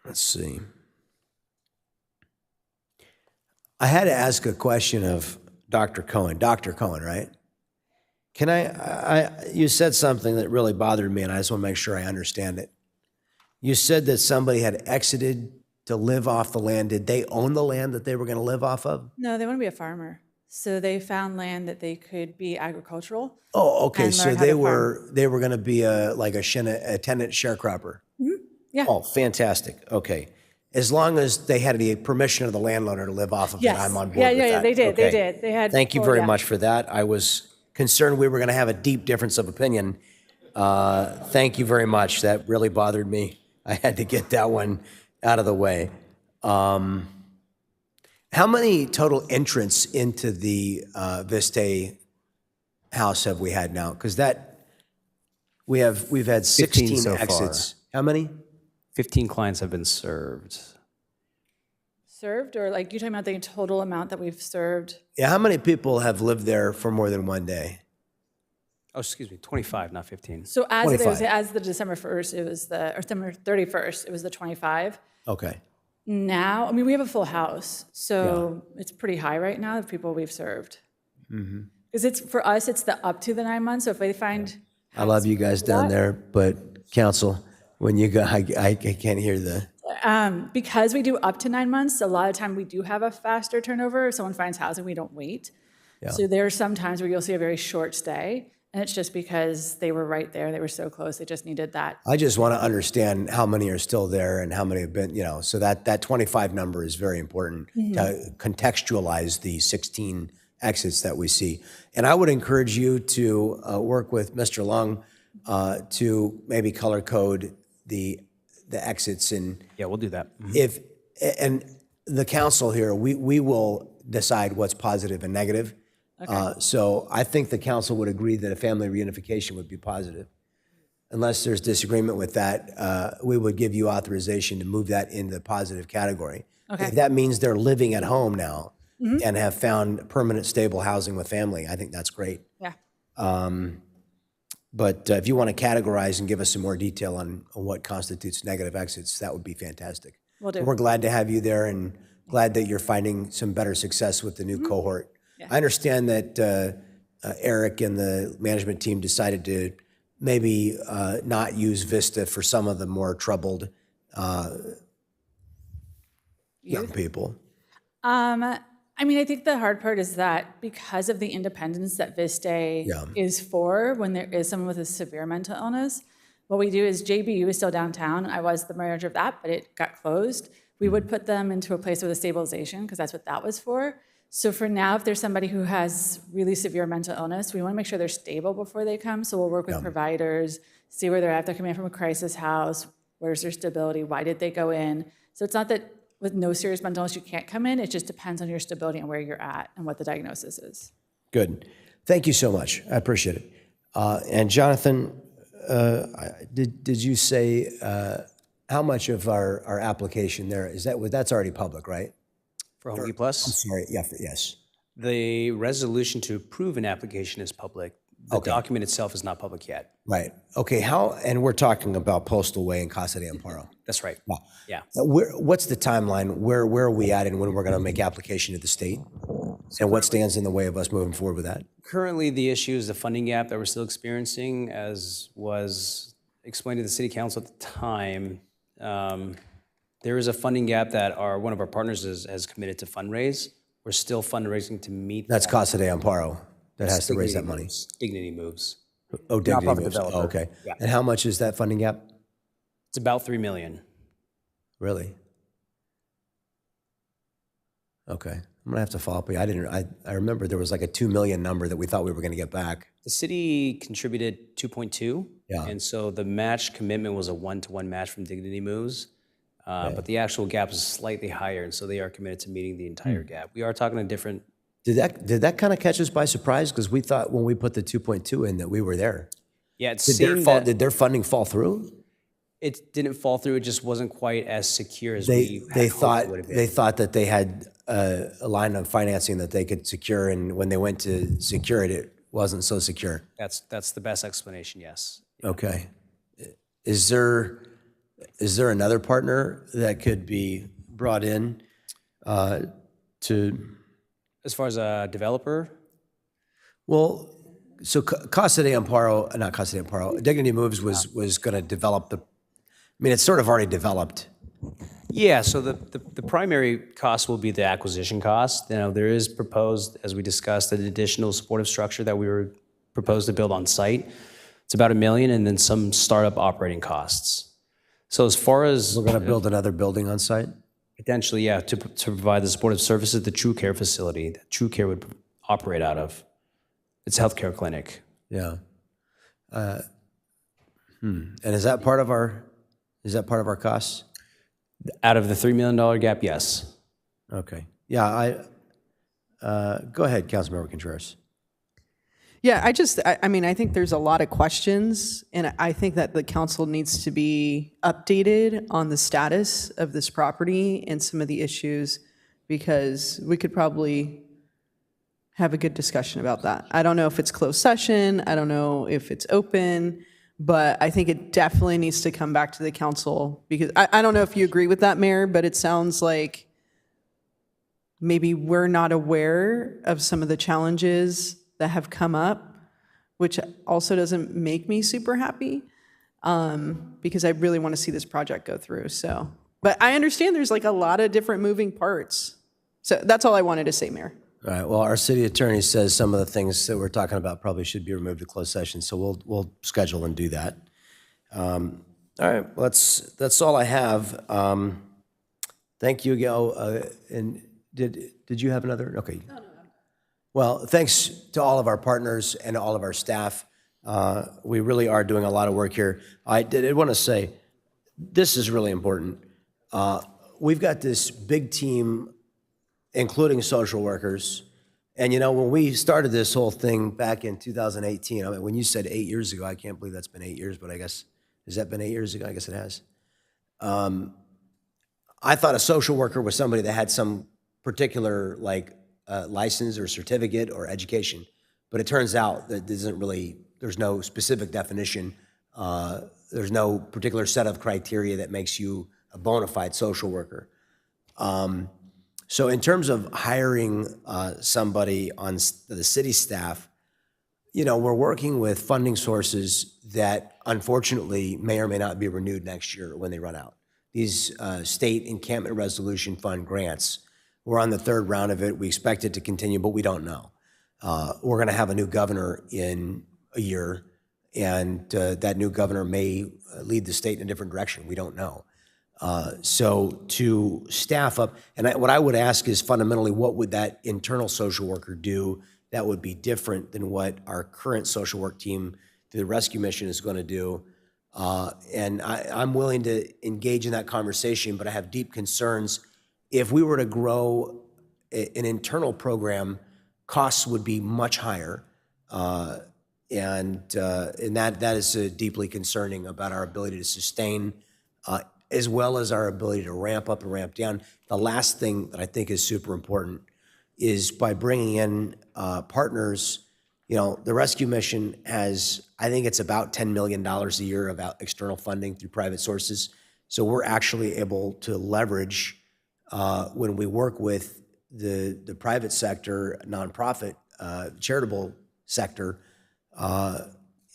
Let's see. I had to ask a question of Dr. Cohen. Dr. Cohen, right? Can you said something that really bothered me, and I just want to make sure I understand it. You said that somebody had exited to live off the land. Did they own the land that they were going to live off of? No, they want to be a farmer. So they found land that they could be agricultural. Oh, okay. And So learn how they to were farm. going to be a tenant sharecropper. Yeah. Oh, fantastic. Okay. As long as they had the permission of the landowner to live off of Yes. it, I'm on board Yeah, with yeah, that. they did. They Okay. did. They had. Thank you full- very yeah. much for that. I was concerned we were going to have a deep difference of opinion. Thank you very much. That really bothered me. I had to get that one out of the way. How many total entrants into the Vista house have we had now? Because we've had 16 so far. exits. How many? 15 clients have been served. Served, or like you talking about the total amount that we've served? Yeah, how many people have lived there for more than one day? Oh, excuse me, 25, not 15. So as it was, 25. as the December 1st, it was the, or December 31st, it was the 25. Okay. Now, I mean, we have a full house, so it's pretty high right now, the people we've served. Because it's, for us, it's the up to the 9 months, so if they find. I love you guys down there, but council, when you go, I can't hear the. Because we do up to 9 months, a lot of time we do have a faster turnover. If someone finds housing, we don't wait. So there are some times where you'll see a very short stay, and it's just because they were right there, they were so close, they just needed that. I just want to understand how many are still there and how many have been, so that 25 number is very important to contextualize the 16 exits that we see. And I would encourage you to work with Mr. Lung to maybe color code the exits, and Yeah, we'll do that. and the council here, we will decide what's positive and negative. So I think the council would agree that a family reunification would be positive. Unless there's disagreement with that, we would give you authorization to move that into the positive category. Okay. If that means they're living at home now and have found permanent, stable housing with family, I think that's great. Yeah. But if you want to categorize and give us some more detail on what constitutes negative exits, that would be fantastic. Will do. We're glad to have you there and glad that you're finding some better success with the new cohort. I understand that Eric and the management team decided to maybe not use Vista for some of the more troubled young people. I mean, I think the hard part is that because of the independence that Vista is for when there is someone with a severe mental illness, what we do is JBU is still downtown. I was the manager of that, but it got closed. we would put them into a place with a stabilization because that's what that was for. So for now, if there's somebody who has really severe mental illness, we want to make sure they're stable before they come. So we'll work with providers, see where they're at. If they're coming in from a crisis house, where's their stability? Why did they go in? So it's not that with no serious mental illness you can't come in. It just depends on your stability and where you're at and what the diagnosis is. Good. Thank you so much. I appreciate it. And Jonathan, did you say how much of our application there is that's already public, right? For Home Key Plus? I'm sorry. Yeah. Yes. The resolution to approve an application is public. The document itself is not public yet. Right. Okay. And we're talking about Postal Way and Casa de Amparo. That's right. Wow. Yeah. What's the timeline? Where are we at and when we're going to make application to the state? And what stands in the way of us moving forward with that? Currently, the issue is the funding gap that we're still experiencing, as was explained to the city council at the time. There is a funding gap that one of our partners has committed to fundraise. We're still fundraising to meet That's that. Casa de Amparo that has to raise that money. Dignity Moves. Oh, Dignity Nonprofit Moves. developer. Oh, okay. Yeah. And how much is that funding gap? It's about $3 million. Really? Okay. I'm gonna have to follow up. I remember there was like a 2 million number that we thought we were gonna get back. The city contributed 2.2. Yeah. And so the match commitment was a 1-to-1 match from Dignity Moves. But the actual gap is slightly higher, and so they are committed to meeting the entire gap. We are talking a different. Did that kind of catch us by surprise? Because we thought when we put the 2.2 in that we were there. Yeah, it's Did their funding fall through? It didn't fall through. It just wasn't quite as secure as They we thought it would have been. they thought that they had a line of financing that they could secure, and when they went to secure it, it wasn't so secure. That's the best explanation. Yes. Okay. Is there another partner that could be brought in to? As far as a developer, Well, so Casa de Amparo, not Casa de Amparo, Dignity Moves was going to develop it's sort of already developed. yeah. So the primary cost will be the acquisition cost. There is proposed, as we discussed, an additional supportive structure that we were proposed to build on site. It's about $1 million, and then some startup operating costs. So as far as We're going to build another building on site? potentially, yeah, to provide the supportive services, the True Care facility that True Care would operate out of. It's a healthcare clinic. Yeah. And is that part of our costs? Out of the $3 million gap, yes. Okay. Yeah, go ahead, Councilmember Contreras. Yeah, I think there's a lot of questions, and I think that the council needs to be updated on the status of this property and some of the issues, because we could probably have a good discussion about that. I don't know if it's closed session, I don't know if it's open, but I think it definitely needs to come back to the council, because I don't know if you agree with that, Mayor, but it sounds like maybe we're not aware of some of the challenges that have come up, which also doesn't make me super happy, because I really want to see this project go through. So, but I understand there's like a lot of different moving parts. So that's all I wanted to say, Mayor. All right, well, our city attorney says some of the things that we're talking about probably should be removed to closed session, so we'll schedule and do that. All right, well, that's all I have. Thank you, Gail. And did you have another? Okay. No. Well, thanks to all of our partners and all of our staff. We really are doing a lot of work here. I did want to say, this is really important. We've got this big team, including social workers. And when we started this whole thing back in 2018, when you said 8 years ago, I can't believe that's been 8 years, but I guess, has that been 8 years ago? I guess it has. I thought a social worker was somebody that had some particular license or certificate or education, but it turns out that there's no specific definition. There's no particular set of criteria that makes you a bona fide social worker. So in terms of hiring somebody on the city staff, we're working with funding sources that unfortunately may or may not be renewed next year when they run out. These state encampment resolution fund grants, we're on the third round of it. We expect it to continue, but we don't know. We're going to have a new governor in a year, and that new governor may lead the state in a different direction. We don't know. So to staff up, and what I would ask is fundamentally, what would that internal social worker do that would be different than what our current social work team through the rescue mission is going to do? And I'm willing to engage in that conversation, but I have deep concerns. If we were to grow an internal program, costs would be much higher. And that is deeply concerning about our ability to sustain, as well as our ability to ramp up and ramp down. The last thing that I think is super important is by bringing in partners. You know, the rescue mission has, I think it's about $10 million a year of external funding through private sources. So we're actually able to leverage when we work with the private sector, nonprofit, charitable sector,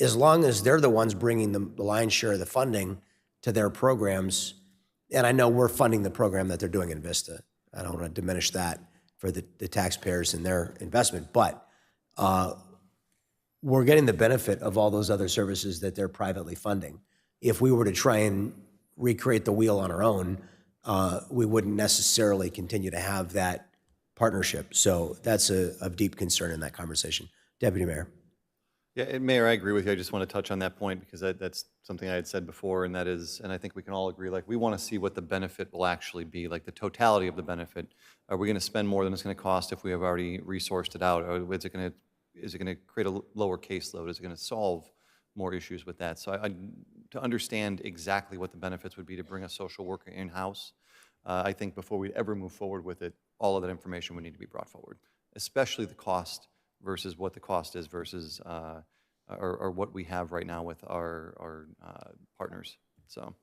as long as they're the ones bringing the lion's share of the funding to their programs. And I know we're funding the program that they're doing in Vista. I don't want to diminish that for the taxpayers and their investment, but we're getting the benefit of all those other services that they're privately funding. If we were to try and recreate the wheel on our own, we wouldn't necessarily continue to have that partnership. So that's of deep concern in that conversation. Deputy Mayor. Yeah, and Mayor, I agree with you. I just want to touch on that point because that's something I had said before, and that is, and I think we can all agree, like we want to see what the benefit will actually be, like the totality of the benefit. Are we going to spend more than it's going to cost if we have already resourced it out? Or is it going to create a lower caseload? Is it going to solve more issues with that? So to understand exactly what the benefits would be to bring a social worker in-house, I think before we ever move forward with it, all of that information would need to be brought forward, especially the cost versus what the cost is versus or what we have right now with our partners. So,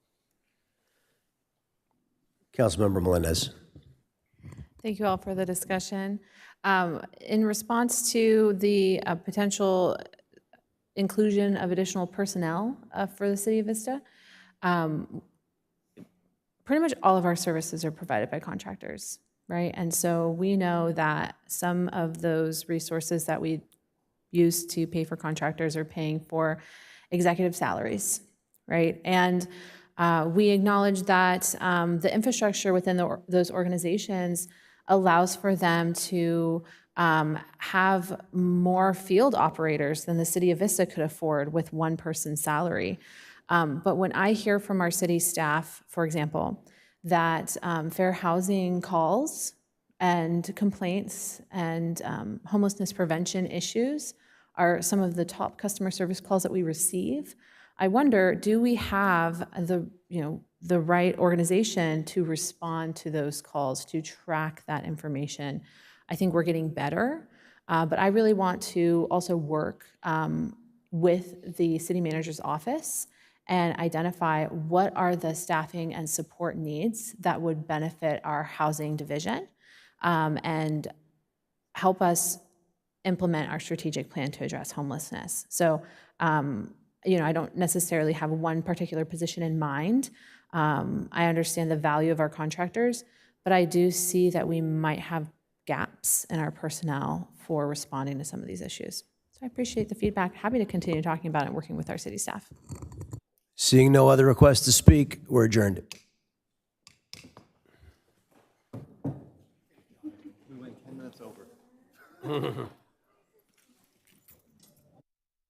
Councilmember Melendez. Thank you all for the discussion. In response to the potential inclusion of additional personnel for the City of Vista, pretty much all of our services are provided by contractors, right? And so we know that some of those resources that we use to pay for contractors are paying for executive salaries, right? And we acknowledge that the infrastructure within those organizations allows for them to have more field operators than the City of Vista could afford with one person's salary. But when I hear from our city staff, for example, that fair housing calls and complaints and homelessness prevention issues are some of the top customer service calls that we receive, I wonder, do we have the right organization to respond to those calls, to track that information? I think we're getting better, but I really want to also work with the city manager's office and identify what are the staffing and support needs that would benefit our housing division and help us implement our strategic plan to address homelessness. So, I don't necessarily have one particular position in mind. I understand the value of our contractors, but I do see that we might have gaps in our personnel for responding to some of these issues. So I appreciate the feedback. Happy to continue talking about it and working with our city staff. Seeing no other requests to speak, we're adjourned. we went 10 minutes over.